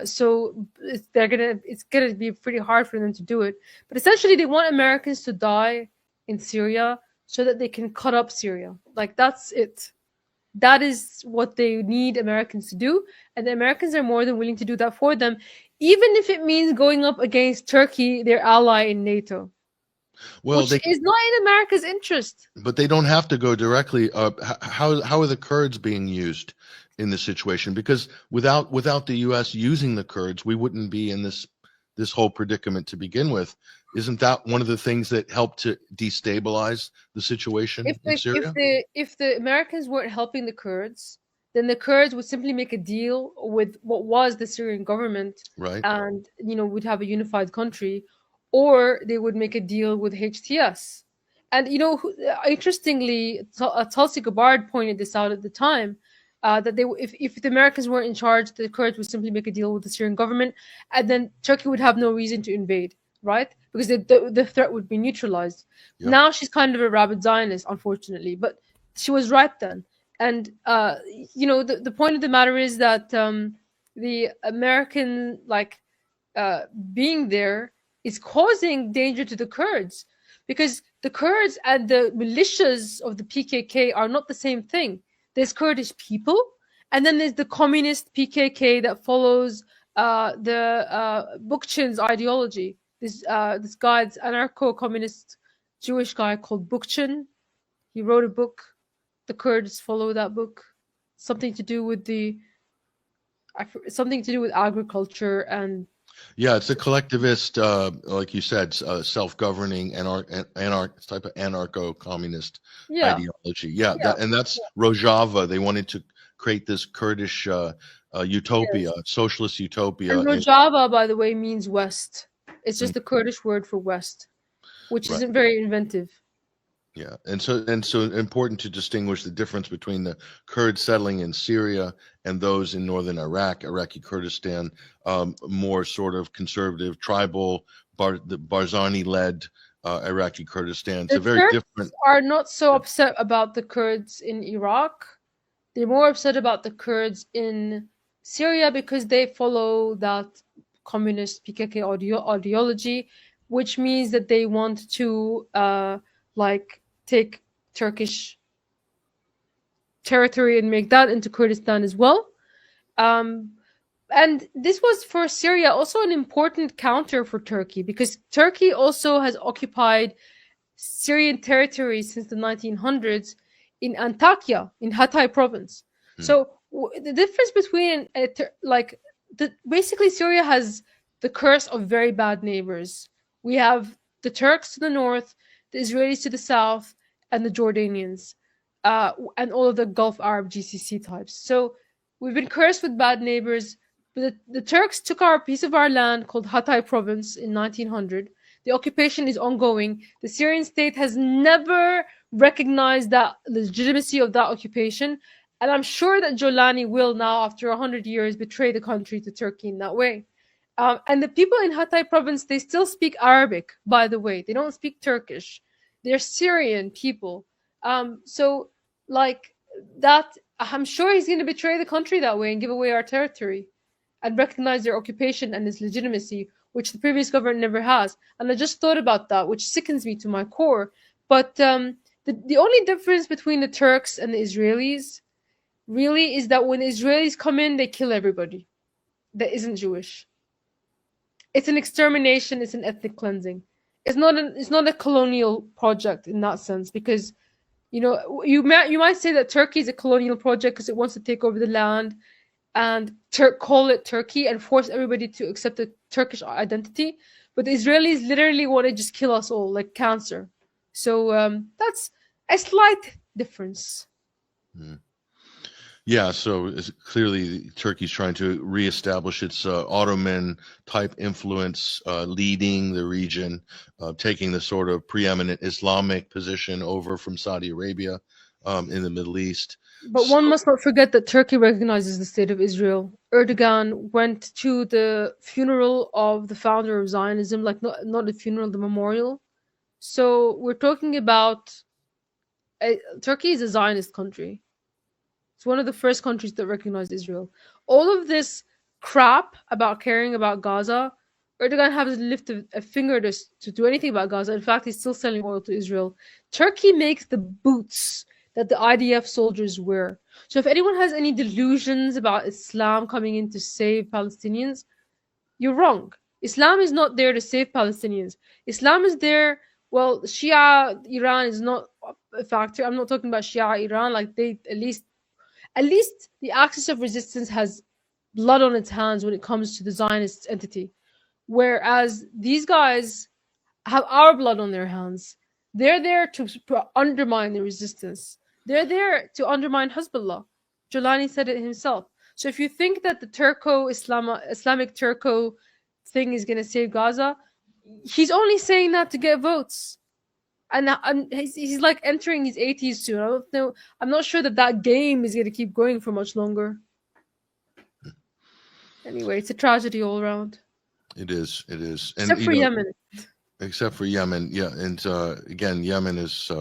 So it's gonna be pretty hard for them to do it. But essentially, they want Americans to die in Syria so that they can cut up Syria. Like, that's it. That is what they need Americans to do, and the Americans are more than willing to do that for them, even if it means going up against Turkey, their ally in NATO. Well, which is not in America's interest. But they don't have to go directly. How are the Kurds being used in this situation? Because without the U.S. using the Kurds, we wouldn't be in this whole predicament to begin with. Isn't that one of the things that helped to destabilize the situation in Syria? If the Americans weren't helping the Kurds, then the Kurds would simply make a deal with what was the Syrian government, right? And would have a unified country, or they would make a deal with HTS. And interestingly, Tulsi Gabbard pointed this out at the time, that if the Americans weren't in charge, the Kurds would simply make a deal with the Syrian government, and then Turkey would have no reason to invade. right? Because the threat would be neutralized. Yep. Now she's kind of a rabid Zionist, unfortunately, but she was right then. And the point of the matter is that the American being there is causing danger to the Kurds, because the Kurds and the militias of the PKK are not the same thing. There's Kurdish people, and then there's the communist PKK that follows the Bookchin's ideology. This guy, this anarcho-communist Jewish guy called Bookchin. He wrote a book. The Kurds follow that book. Something to do with agriculture and. Yeah, it's a collectivist, like you said, self-governing type of anarcho-communist ideology. And that's Rojava. They wanted to create this Kurdish utopia, socialist utopia. And Rojava, by the way, means west. It's just the Kurdish word for west, which isn't very inventive. Yeah, and so important to distinguish the difference between the Kurds settling in Syria and those in northern Iraqi Kurdistan, more sort of conservative, tribal, the Barzani-led Iraqi Kurdistan. It's the Turks are not so upset about the Kurds in Iraq. They're more upset about the Kurds in Syria because they follow that communist PKK ideology, which means that they want to take Turkish territory and make that into Kurdistan as well. And this was for Syria also an important counter for Turkey, because Turkey also has occupied Syrian territory since the 1900s in Antakya, in Hatay province. So the difference between basically Syria has the curse of very bad neighbors. We have the Turks to the north, the Israelis to the south, and the Jordanians, and all of the Gulf Arab GCC types. So we've been cursed with bad neighbors. But the Turks took our piece of our land called Hatay province in 1900. The occupation is ongoing. The Syrian state has never recognized that legitimacy of that occupation. And I'm sure that Jolani will now, after 100 years, betray the country to Turkey in that way. And the people in Hatay province, they still speak Arabic, by the way. They don't speak Turkish. They're Syrian people. So that, I'm sure he's going to betray the country that way and give away our territory and recognize their occupation and its legitimacy, which the previous government never has. And I just thought about that, which sickens me to my core. But the only difference between the Turks and the Israelis really is that when the Israelis come in, they kill everybody that isn't Jewish. It's an extermination. It's an ethnic cleansing. It's not a colonial project in that sense, because you might say that Turkey is a colonial project because it wants to take over the land and call it Turkey and force everybody to accept the Turkish identity. But the Israelis literally want to just kill us all like cancer. So that's a slight difference. Yeah, so clearly Turkey's trying to reestablish its Ottoman-type influence, leading the region, taking the sort of preeminent Islamic position over from Saudi Arabia in the Middle East. But one must not forget that Turkey recognizes the state of Israel. Erdogan went to the funeral of the founder of Zionism, not the funeral, the memorial. So we're talking about Turkey is a Zionist country. It's one of the first countries that recognized Israel. All of this crap about caring about Gaza, Erdogan hasn't lifted a finger to do anything about Gaza. In fact, he's still selling oil to Israel. Turkey makes the boots that the IDF soldiers wear. So if anyone has any delusions about Islam coming in to save Palestinians, you're wrong. Islam is not there to save Palestinians. Islam is there, well, Shia Iran is not a factor. I'm not talking about Shia Iran. They at least the axis of resistance has blood on its hands when it comes to the Zionist entity. Whereas these guys have our blood on their hands. They're there to undermine the resistance. They're there to undermine Hezbollah. Jolani said it himself. So if you think that the Islamic Turco thing is going to save Gaza, he's only saying that to get votes. And he's like entering his 80s soon. I don't know. I'm not sure that game is going to keep going for much longer. Anyway, it's a tragedy all around. It is. And except for Yemen. except for Yemen. Yeah, and again, Yemen is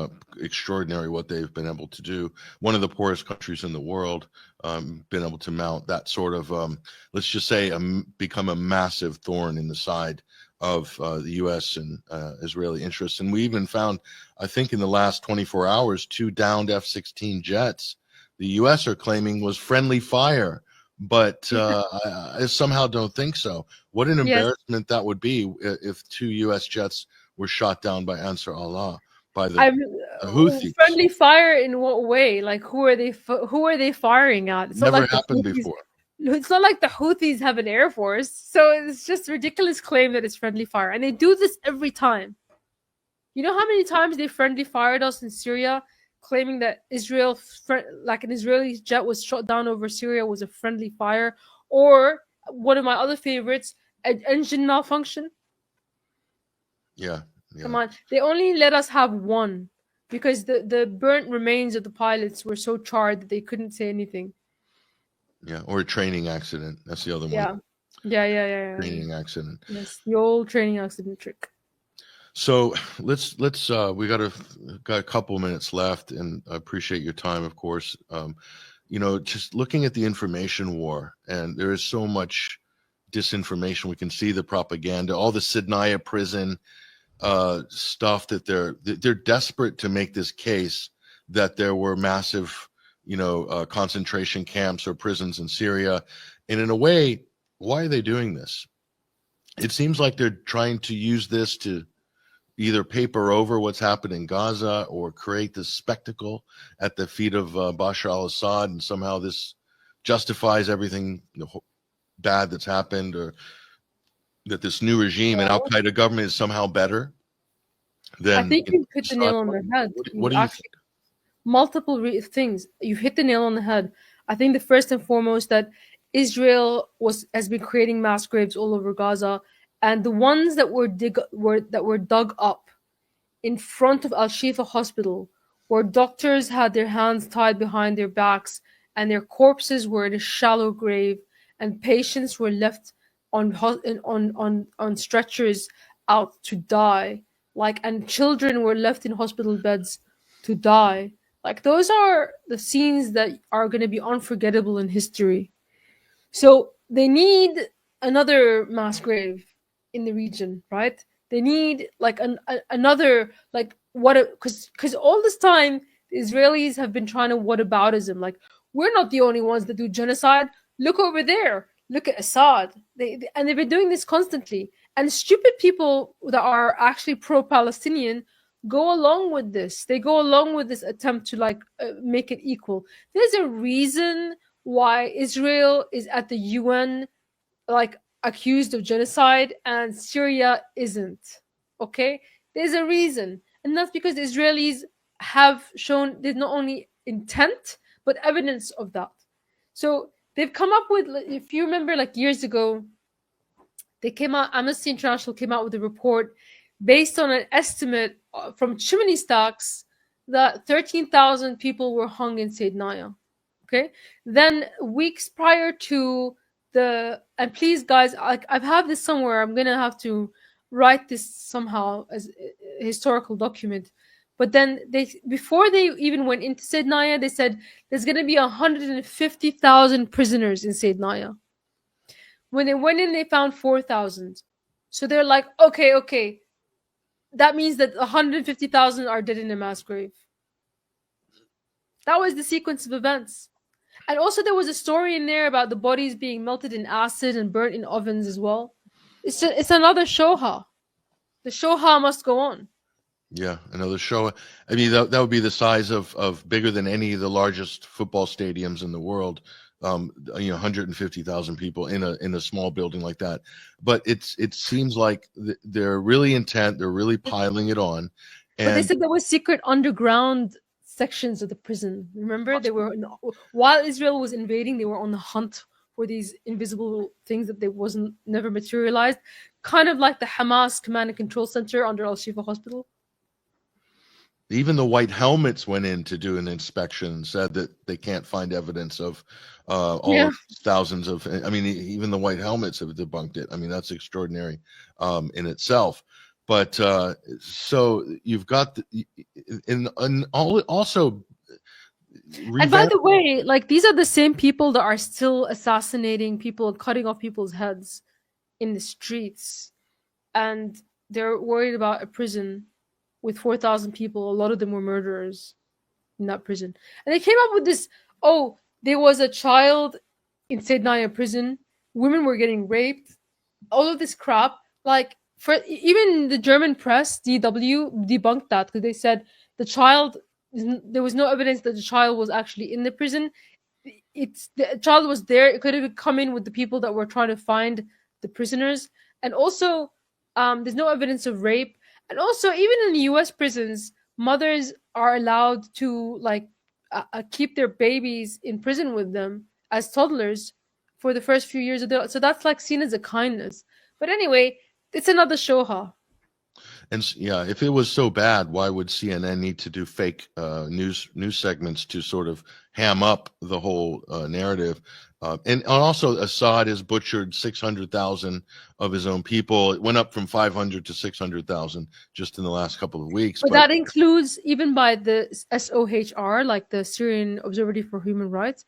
extraordinary what they've been able to do. One of the poorest countries in the world, been able to mount that sort of, let's just say, become a massive thorn in the side of the U.S. and Israeli interests. And we even found, I think, in the last 24 hours, 2 downed F-16 jets. The U.S. are claiming was friendly fire, but I somehow don't think so. What an embarrassment that would be if 2 U.S. jets were shot down by Ansar Allah, by the Houthis. Friendly fire in what way? Like, who are they firing at? It's Never not like happened before. It's not like the Houthis have an air force, so it's just a ridiculous claim that it's friendly fire, and they do this every time. You know how many times they friendly fired us in Syria, claiming that Israel, like an Israeli jet was shot down over Syria, was a friendly fire, or one of my other favorites, an engine malfunction. Yeah. Come on, they only let us have one because the burnt remains of the pilots were so charred that they couldn't say anything. Yeah, or a training accident. That's the other one. Yeah. Training accident. Yes, the old training accident trick. So let's we got a couple minutes left, and I appreciate your time, of course. Just looking at the information war, and there is so much disinformation. We can see the propaganda, all the Sidnaya prison stuff that they're desperate to make this case that there were massive, concentration camps or prisons in Syria. And in a way, why are they doing this? It seems like they're trying to use this to either paper over what's happened in Gaza or create this spectacle at the feet of Bashar al-Assad, and somehow this justifies everything bad that's happened, or that this new regime and al-Qaeda government is somehow better than. I think you hit the nail on the head. What do you think? Multiple things. You've hit the nail on the head. I think the first and foremost that Israel has been creating mass graves all over Gaza, and the ones that were dug up in front of Al-Shifa Hospital, where doctors had their hands tied behind their backs and their corpses were in a shallow grave, and patients were left on stretchers out to die, and children were left in hospital beds to die. Those are the scenes that are going to be unforgettable in history. So they need another mass grave in the region, right? They need another because all this time the Israelis have been trying to whataboutism. We're not the only ones that do genocide. Look over there. Look at Assad. They've been doing this constantly. And stupid people that are actually pro-Palestinian go along with this. They go along with this attempt to make it equal. There's a reason why Israel is at the UN accused of genocide and Syria isn't. Okay? There's a reason. And that's because the Israelis have shown there's not only intent but evidence of that. So they've come up with, if you remember, years ago, Amnesty International came out with a report based on an estimate from chimney stacks that 13,000 people were hung in Saydnaya. Okay? Then weeks prior to and please guys, I have this somewhere. I'm going to have to write this somehow as a historical document. But then before they even went into Saydnaya, they said there's going to be 150,000 prisoners in Saydnaya. When they went in, they found 4,000. So they're like, okay, that means that 150,000 are dead in a mass grave. That was the sequence of events. And also there was a story in there about the bodies being melted in acid and burnt in ovens as well. It's another shoha. The shoha must go on. Yeah, another show. I mean, that would be the size of bigger than any of the largest football stadiums in the world. 150,000 people in a small building like that. But it seems like they're really intent. They're really piling it on. But they said there was secret underground sections of the prison. Remember, while Israel was invading, they were on the hunt for these invisible things that never materialized, kind of like the Hamas command and control center under Al-Shifa Hospital. Even the white helmets went in to do an inspection and said that they can't find evidence of of thousands of. I mean, even the white helmets have debunked it. I mean, that's extraordinary in itself. But so you've got also And by the way, like these are the same people that are still assassinating people and cutting off people's heads in the streets, and they're worried about a prison with 4,000 people. A lot of them were murderers in that prison, and they came up with this. Oh, there was a child in Sednaya prison. Women were getting raped. All of this crap. Like for even the German press, DW debunked that because they said the child. There was no evidence that the child was actually in the prison. It's the child was there. It could have come in with the people that were trying to find the prisoners, and also there's no evidence of rape. And also, even in the U.S. prisons, mothers are allowed to like keep their babies in prison with them as toddlers for the first few years of their. So that's like seen as a kindness. But anyway, it's another show, huh? And yeah, if it was so bad, why would CNN need to do fake news segments to sort of ham up the whole narrative? And also, Assad has butchered 600,000 of his own people. It went up from 500 to 600,000 just in the last couple of weeks. But that includes, even by the SOHR, like the Syrian Observatory for Human Rights,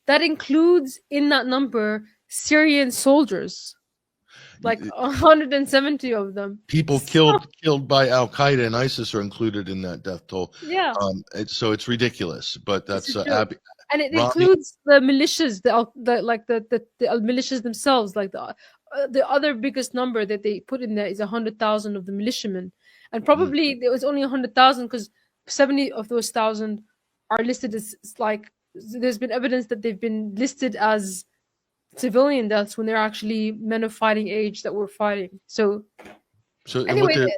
that includes in that number Syrian soldiers. Like 170 of them. People killed by Al Qaeda and ISIS are included in that death toll. Yeah. So it's ridiculous. But that's and it includes the militias, the militias themselves. Like the other biggest number that they put in there is 100,000 of the militiamen, and probably there was only 100,000 because 70 of those thousand are listed as like. There's been evidence that they've been listed as civilian deaths when they're actually men of fighting age that were fighting. So anyway,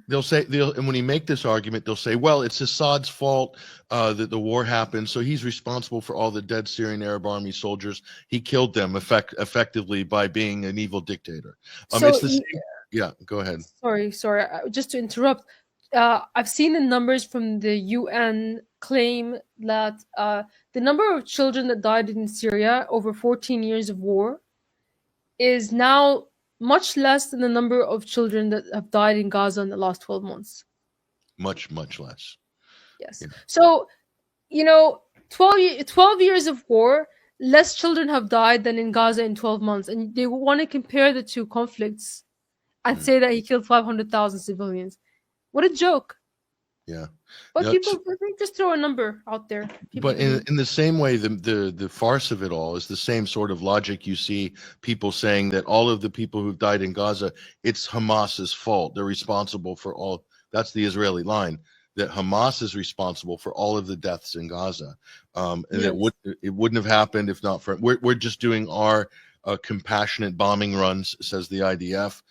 they'll say, and when you make this argument, they'll say, well, it's Assad's fault that the war happened, so he's responsible for all the dead Syrian Arab Army soldiers. He killed them effectively by being an evil dictator. It's the same. Yeah, go ahead. Sorry. Just to interrupt, I've seen the numbers from the UN claim that the number of children that died in Syria over 14 years of war is now much less than the number of children that have died in Gaza in the last 12 months. Much less. Yes. Yeah. So, 12 years of war, less children have died than in Gaza in 12 months. And they want to compare the two conflicts and say that he killed 500,000 civilians. What a joke. Yeah. But people just throw a number out there. But in the same way, the farce of it all is the same sort of logic. You see people saying that all of the people who've died in Gaza, it's Hamas's fault. They're responsible for all. That's the Israeli line, that Hamas is responsible for all of the deaths in Gaza. And yes. It wouldn't have happened if not for, we're just doing our compassionate bombing runs, says the IDF,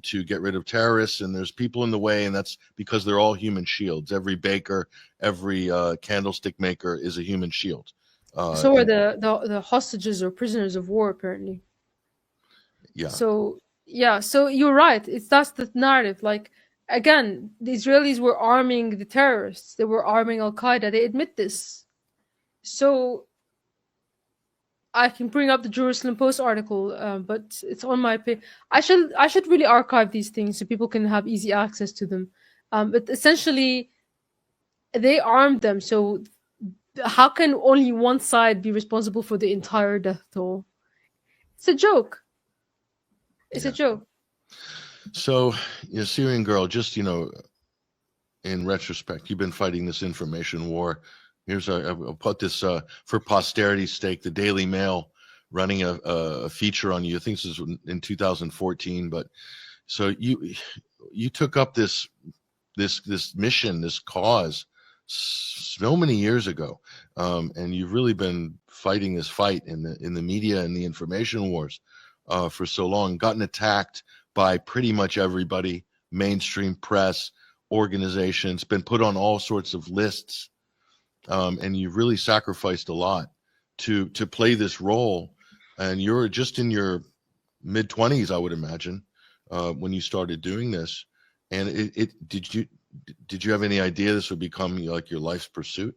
to get rid of terrorists, and there's people in the way, and that's because they're all human shields. Every baker, every candlestick maker is a human shield. So are the hostages or prisoners of war, apparently. Yeah. So you're right. That's the narrative. Like, again, the Israelis were arming the terrorists. They were arming Al Qaeda. They admit this. So I can bring up the Jerusalem Post article, but it's on my page. I should really archive these things so people can have easy access to them. But essentially, they armed them. So how can only one side be responsible for the entire death toll? It's a joke. It's a joke. So, Syrian Girl, just, in retrospect, you've been fighting this information war. Here's I'll put this for posterity's sake. The Daily Mail running a feature on you. I think this was in 2014. But so you took up this mission, this cause, so many years ago, and you've really been fighting this fight in the media and the information wars for so long. Gotten attacked by pretty much everybody, mainstream press, organizations, been put on all sorts of lists. And you've really sacrificed a lot to play this role. And you're just in your mid-20s, I would imagine, when you started doing this. And did you have any idea this would become like your life's pursuit?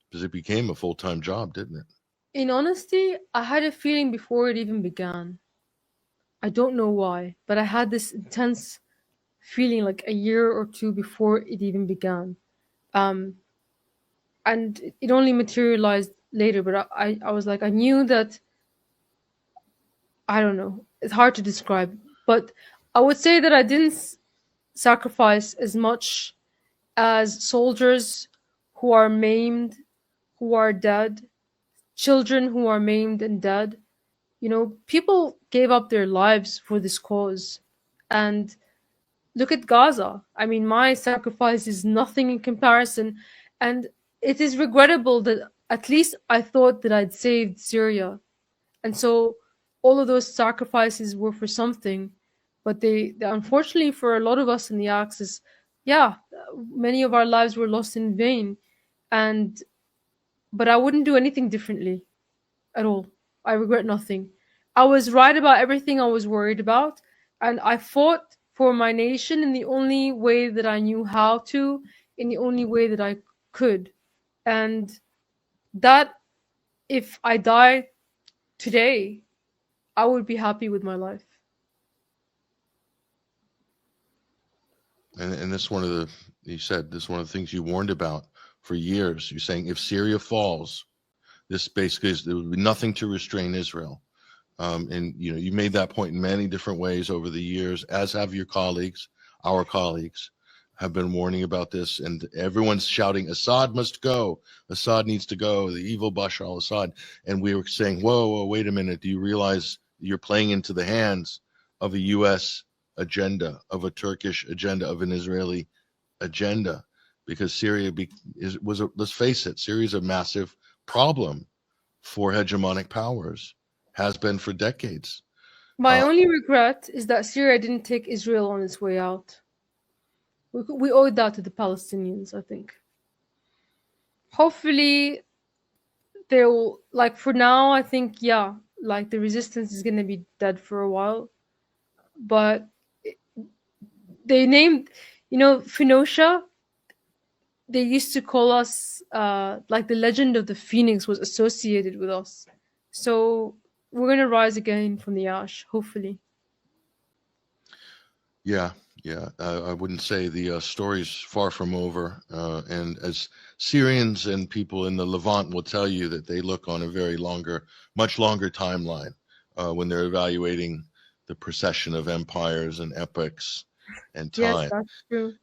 Because it became a full-time job, didn't it? In honesty, I had a feeling before it even began. I don't know why, but I had this intense feeling like a year or two before it even began. Um, and it only materialized later, but I was like, I knew that, I don't know, it's hard to describe, but I would say that I didn't sacrifice as much as soldiers who are maimed, who are dead, children who are maimed and dead. You know, people gave up their lives for this cause. And look at Gaza. I mean, my sacrifice is nothing in comparison. And it is regrettable that at least I thought that I'd saved Syria. And so all of those sacrifices were for something. But they unfortunately, for a lot of us in the Axis, yeah, many of our lives were lost in vain. And but I wouldn't do anything differently at all. I regret nothing. I was right about everything I was worried about, and I fought for my nation in the only way that I knew how to, in the only way that I could. And that, if I die today, I would be happy with my life. And this one of the, you said this is one of the things you warned about for years. You're saying if Syria falls, this basically is, there would be nothing to restrain Israel. And you know, you made that point in many different ways over the years, as have your colleagues. Our colleagues have been warning about this, and everyone's shouting, Assad must go. Assad needs to go. The evil Bashar al-Assad. And we were saying, whoa, wait a minute. Do you realize you're playing into the hands of a U.S. agenda, of a Turkish agenda, of an Israeli agenda? Because Syria let's face it, Syria is a massive problem for hegemonic powers. Has been for decades. My only regret is that Syria didn't take Israel on its way out. We owed that to the Palestinians, I think. Hopefully, they'll, like, for now, I think, yeah, like, the resistance is going to be dead for a while. But they named, you know, Phoenicia, they used to call us, like, the legend of the Phoenix was associated with us. So we're going to rise again from the ash, hopefully. Yeah. I wouldn't say the story's far from over. And as Syrians and people in the Levant will tell you, that they look on a much longer timeline when they're evaluating the procession of empires and epics and time. Yes, that's true.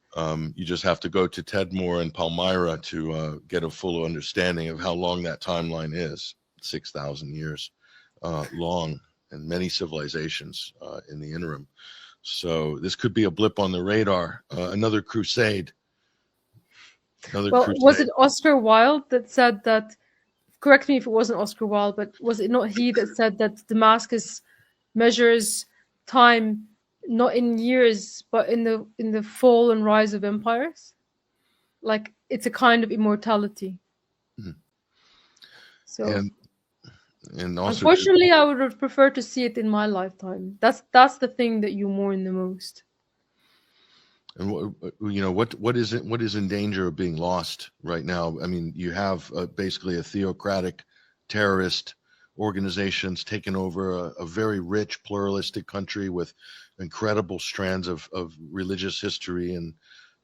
You just have to go to Tedmore and Palmyra to get a full understanding of how long that timeline is. 6,000 years long, and many civilizations in the interim. So this could be a blip on the radar, another crusade. Was it Oscar Wilde that said that, correct me if it wasn't Oscar Wilde, but was it not he that said that Damascus measures time not in years, but in the fall and rise of empires? Like, it's a kind of immortality. Mm-hmm. So, and also, unfortunately, I would have preferred to see it in my lifetime. That's the thing that you mourn the most. And what is in danger of being lost right now? I mean, you have basically a theocratic terrorist organizations taken over a very rich pluralistic country with incredible strands of religious history and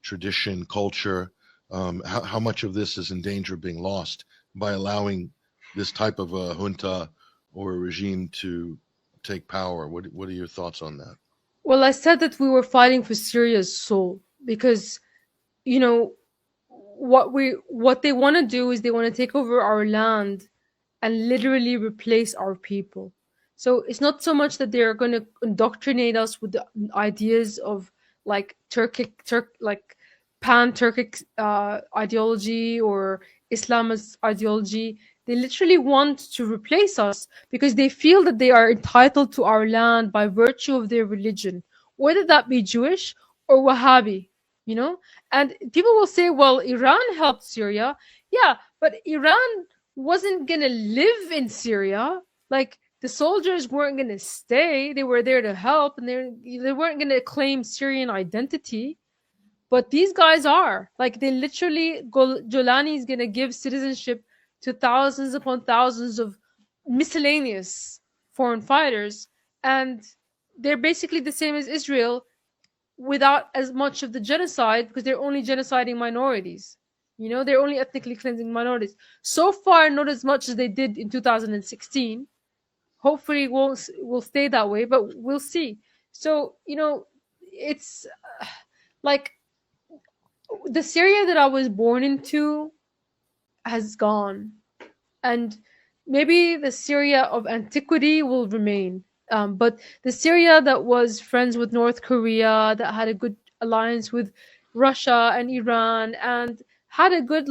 tradition, culture. How much of this is in danger of being lost by allowing this type of a junta or a regime to take power? What are your thoughts on that? Well, I said that we were fighting for Syria's soul because, you know, what they want to do is they want to take over our land and literally replace our people. So it's not so much that they're going to indoctrinate us with the ideas of like like pan-Turkic ideology or Islamist ideology. They literally want to replace us because they feel that they are entitled to our land by virtue of their religion, whether that be Jewish or Wahhabi, you know? And people will say, well, Iran helped Syria. Yeah, but Iran wasn't going to live in Syria. Like, the soldiers weren't going to stay. They were there to help, and they weren't going to claim Syrian identity. But these guys are. Like, they literally, Jolani is going to give citizenship to thousands upon thousands of miscellaneous foreign fighters. And they're basically the same as Israel without as much of the genocide, because they're only genociding minorities. They're only ethnically cleansing minorities. So far, not as much as they did in 2016. Hopefully, it will stay that way, but we'll see. So, it's like the Syria that I was born into has gone, and maybe the Syria of antiquity will remain. But the Syria that was friends with North Korea, that had a good alliance with Russia and Iran, and had a good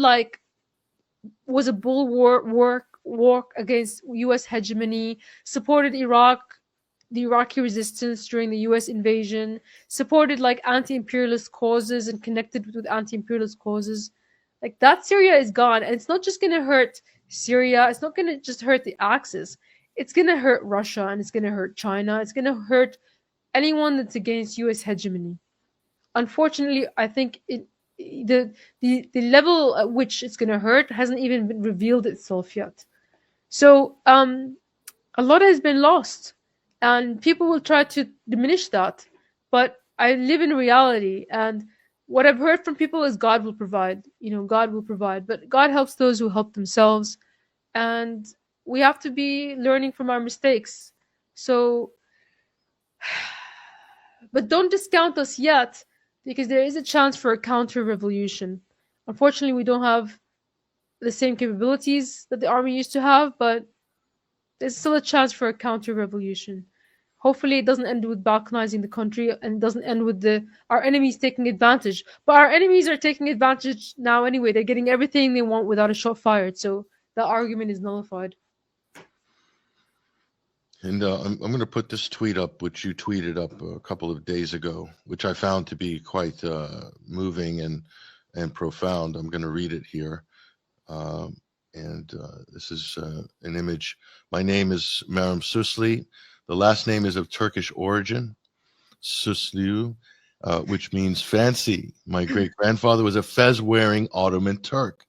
was a bulwark against U.S. hegemony, supported the Iraqi resistance during the U.S. invasion, supported anti-imperialist causes and connected with anti-imperialist causes. Like that Syria is gone, and it's not just going to hurt Syria. It's not going to just hurt the Axis. It's going to hurt Russia, and it's going to hurt China. It's going to hurt anyone that's against U.S. hegemony. Unfortunately, I think the level at which it's going to hurt hasn't even been revealed itself yet. So a lot has been lost, and people will try to diminish that. But I live in reality, and what I've heard from people is God will provide. God will provide, but God helps those who help themselves, and we have to be learning from our mistakes. So, but don't discount us yet, because there is a chance for a counter-revolution. Unfortunately, we don't have the same capabilities that the army used to have, but there's still a chance for a counter-revolution. Hopefully, it doesn't end with balkanizing the country, and it doesn't end with our enemies taking advantage. But our enemies are taking advantage now anyway. They're getting everything they want without a shot fired, so that argument is nullified. And I'm going to put this tweet up, which you tweeted up a couple of days ago, which I found to be quite moving and profound. I'm going to read it here. This is an image. My name is Maram Susli. The last name is of Turkish origin, Susliu, which means fancy. My great-grandfather was a fez-wearing Ottoman Turk.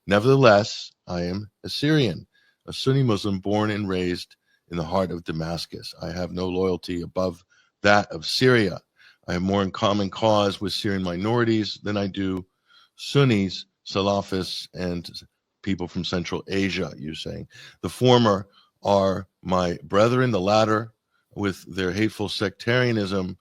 Nevertheless, I am a Syrian, a Sunni Muslim born and raised in the heart of Damascus. I have no loyalty above that of Syria. I have more in common cause with Syrian minorities than I do Sunnis, Salafists, and people from Central Asia, you saying. The former are my brethren, the latter, with their hateful sectarianism,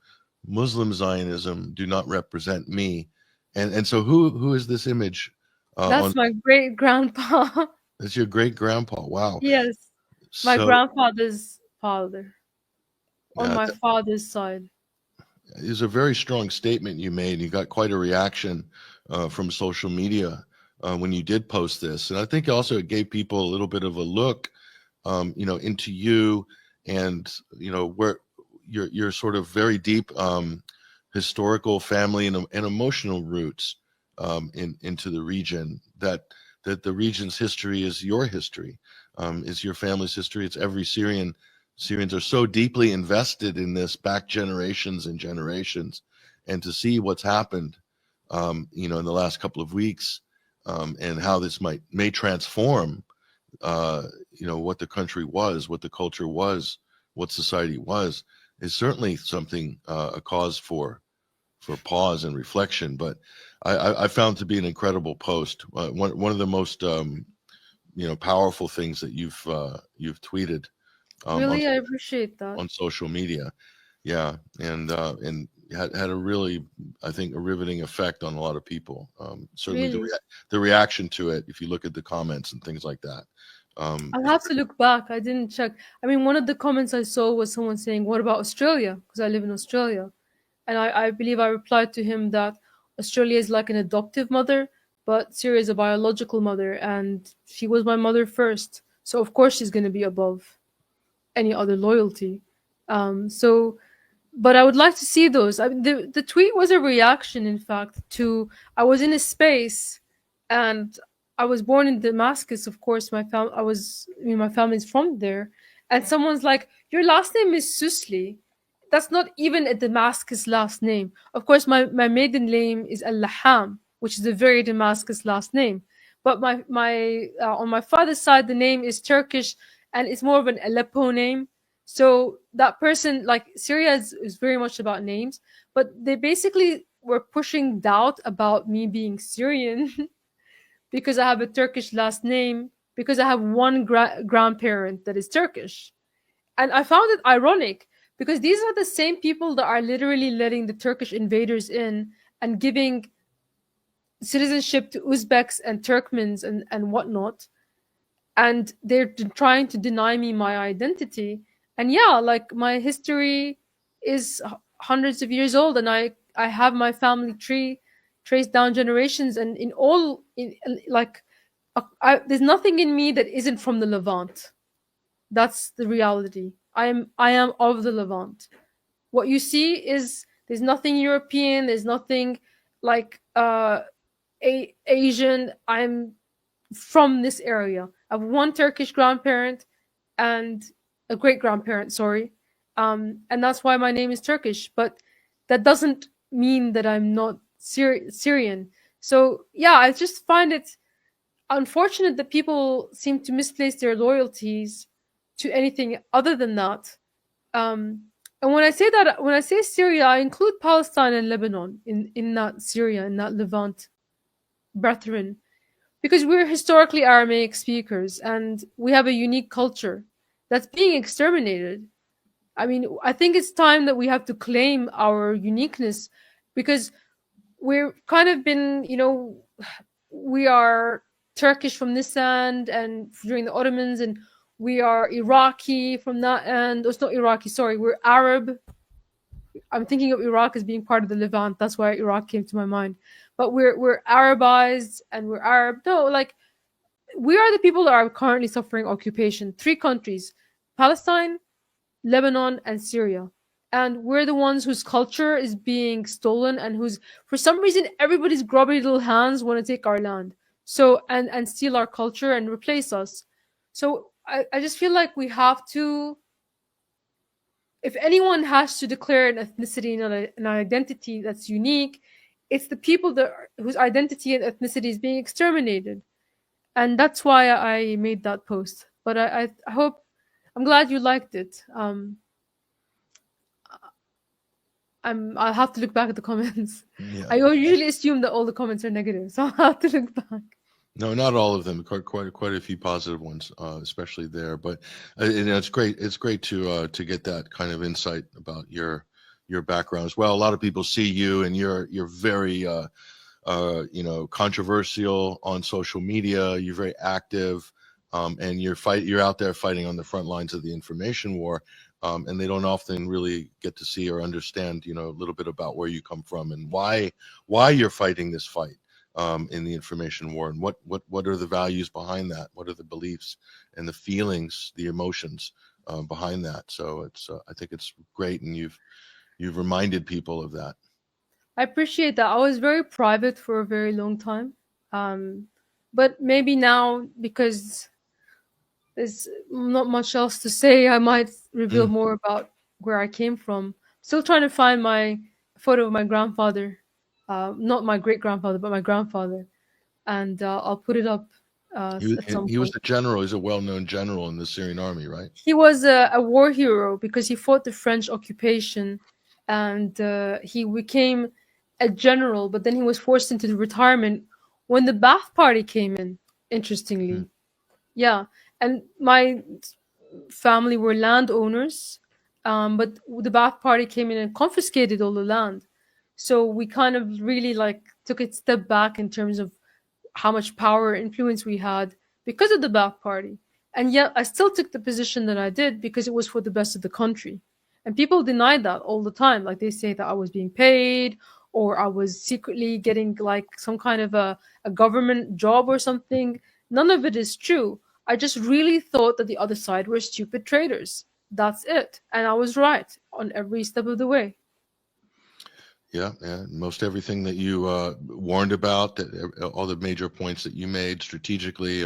Muslim Zionism, do not represent me. And so who is this image? That's my great-grandpa. That's your great-grandpa. Wow. Yes. My grandfather's father, on my father's side. It's a very strong statement you made. You got quite a reaction from social media when you did post this, and I think also it gave people a little bit of a look, into you and where your sort of very deep historical, family, and emotional roots into the region. That the region's history is your history. Is your family's history. It's every Syrian. Syrians are so deeply invested in this back generations and generations, and to see what's happened, in the last couple of weeks, and how this may transform, what the country was, what the culture was, what society was, is certainly something, a cause for pause and reflection. But I found to be an incredible post. One of the most powerful things that you've tweeted. Really, I appreciate that. On social media, yeah, and had a really, I think, a riveting effect on a lot of people. Certainly, really? the reaction to it, if you look at the comments and things like that. I'll have to look back. I didn't check. I mean, one of the comments I saw was someone saying, "What about Australia?" Because I live in Australia, and I believe I replied to him that Australia is like an adoptive mother, but Syria is a biological mother, and she was my mother first. So of course she's going to be above any other loyalty. But I would like to see those. I mean, the tweet was a reaction, in fact, to I was in a space, and I was born in Damascus. Of course, my family's from there, and someone's like, "Your last name is Susli." That's not even a Damascus last name. Of course, my maiden name is Al-Laham, which is a very Damascus last name. But my on my father's side, the name is Turkish, and it's more of an Aleppo name. So that person, like Syria is very much about names, but they basically were pushing doubt about me being Syrian because I have a Turkish last name, because I have one grandparent that is Turkish. And I found it ironic because these are the same people that are literally letting the Turkish invaders in and giving citizenship to Uzbeks and Turkmens and whatnot. And they're trying to deny me my identity. And yeah, like my history is hundreds of years old, and I have my family tree traced down generations, and in all in like there's nothing in me that isn't from the Levant. That's the reality. I am of the Levant. What you see is there's nothing European, there's nothing like Asian. I'm from this area. I have one Turkish grandparent and a great grandparent, sorry. And that's why my name is Turkish, but that doesn't mean that I'm not Syrian. So yeah, I just find it unfortunate that people seem to misplace their loyalties to anything other than that. Um, and when I say that, when I say Syria, I include Palestine and Lebanon in that Syria, in that Levant brethren, because we're historically Aramaic speakers and we have a unique culture that's being exterminated. I mean, I think it's time that we have to claim our uniqueness because we're kind of been, we are Turkish from this end and during the Ottomans, and we are Iraqi from that end. Oh, it's not Iraqi, sorry, we're Arab. I'm thinking of Iraq as being part of the Levant. That's why Iraq came to my mind. But we're Arabized and we're Arab. No, like we are the people that are currently suffering occupation. 3 countries: Palestine, Lebanon, and Syria. And we're the ones whose culture is being stolen and whose, for some reason, everybody's grubby little hands want to take our land. So, and steal our culture and replace us. So I just feel like we have to, if anyone has to declare an ethnicity and an identity that's unique, it's the people that whose identity and ethnicity is being exterminated. And that's why I made that post. But I hope, I'm glad you liked it. I'll have to look back at the comments. Yeah. I usually assume that all the comments are negative, so I'll have to look back. No, not all of them. Quite a few positive ones, especially there. But it's great. It's great to get that kind of insight about your background as well. A lot of people see you, and you're very controversial on social media. You're very active, and you're out there fighting on the front lines of the information war. And they don't often really get to see or understand, a little bit about where you come from and why you're fighting this fight in the information war, and what are the values behind that? What are the beliefs and the feelings, the emotions behind that? So it's I think it's great, and you've reminded people of that. I appreciate that. I was very private for a very long time, but maybe now, because there's not much else to say, I might reveal more about where I came from. Still trying to find my photo of my grandfather, not my great grandfather, but my grandfather, and I'll put it up at some He was point. a general. He's a well-known general in the Syrian army, right? He was a war hero because he fought the French occupation, and he became a general, but then he was forced into retirement when the Ba'ath Party came in, interestingly. Yeah, and my family were landowners, but the Ba'ath Party came in and confiscated all the land. So we kind of really took a step back in terms of how much power and influence we had because of the Ba'ath Party. And yet I still took the position that I did because it was for the best of the country. And people denied that all the time. Like they say that I was being paid, or I was secretly getting some kind of a government job or something. None of it is true. I just really thought that the other side were stupid traitors. That's it. And I was right on every step of the way. Yeah. Most everything that you warned about, all the major points that you made strategically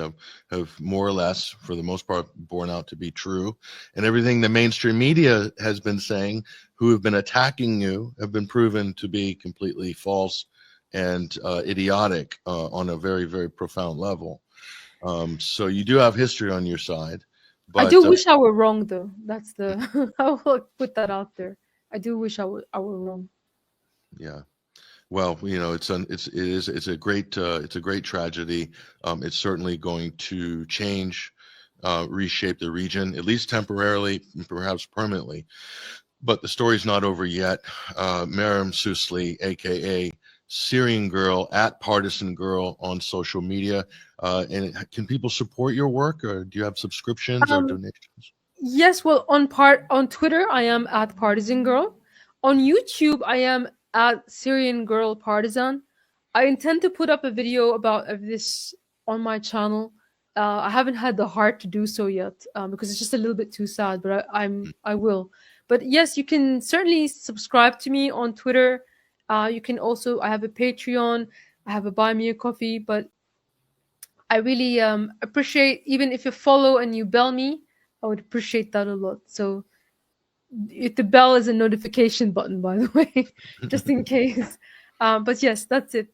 have more or less, for the most part, borne out to be true. And everything the mainstream media has been saying, who have been attacking you, have been proven to be completely false and idiotic on a very, very profound level. So you do have history on your side. I But do wish I were wrong, though. That's the I will put that out there. I do wish I were wrong. yeah. Well, it's a great tragedy. It's certainly going to change, reshape the region, at least temporarily, perhaps permanently. But the story's not over yet. Maram Susli, aka Syrian Girl, at Partisan Girl on social media. And can people support your work, or do you have subscriptions or Um, donations? yes, well, on Twitter, I am at Partisan Girl. On YouTube, I am at Syrian Girl Partisan. I intend to put up a video about this on my channel. I haven't had the heart to do so yet because it's just a little bit too sad, but I will. But yes, you can certainly subscribe to me on Twitter. You can also, I have a Patreon, I have a Buy Me a Coffee, but I really appreciate, even if you follow and you bell me, I would appreciate that a lot. So if the bell is a notification button, by the way, just in case. But yes, that's it.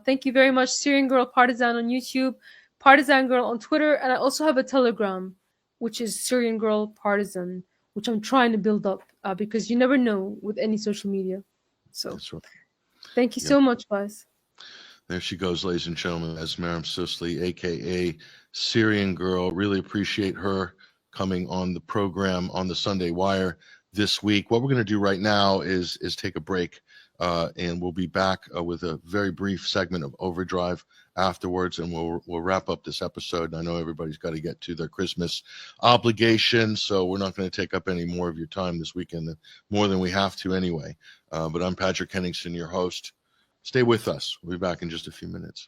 Thank you very much. Syrian Girl Partisan on YouTube, Partisan Girl on Twitter, and I also have a Telegram, which is Syrian Girl Partisan, which I'm trying to build up because you never know with any social media. So That's right. thank you Yeah. so much, guys. There she goes, ladies and gentlemen, as Maram Susli, aka Syrian Girl. Really appreciate her coming on the program on the Sunday Wire this week. What we're going to do right now is take a break, and we'll be back with a very brief segment of Overdrive afterwards, and we'll wrap up this episode. I know everybody's got to get to their Christmas obligations, so we're not going to take up any more of your time this weekend, more than we have to anyway. But I'm Patrick Henningsen, your host. Stay with us. We'll be back in just a few minutes.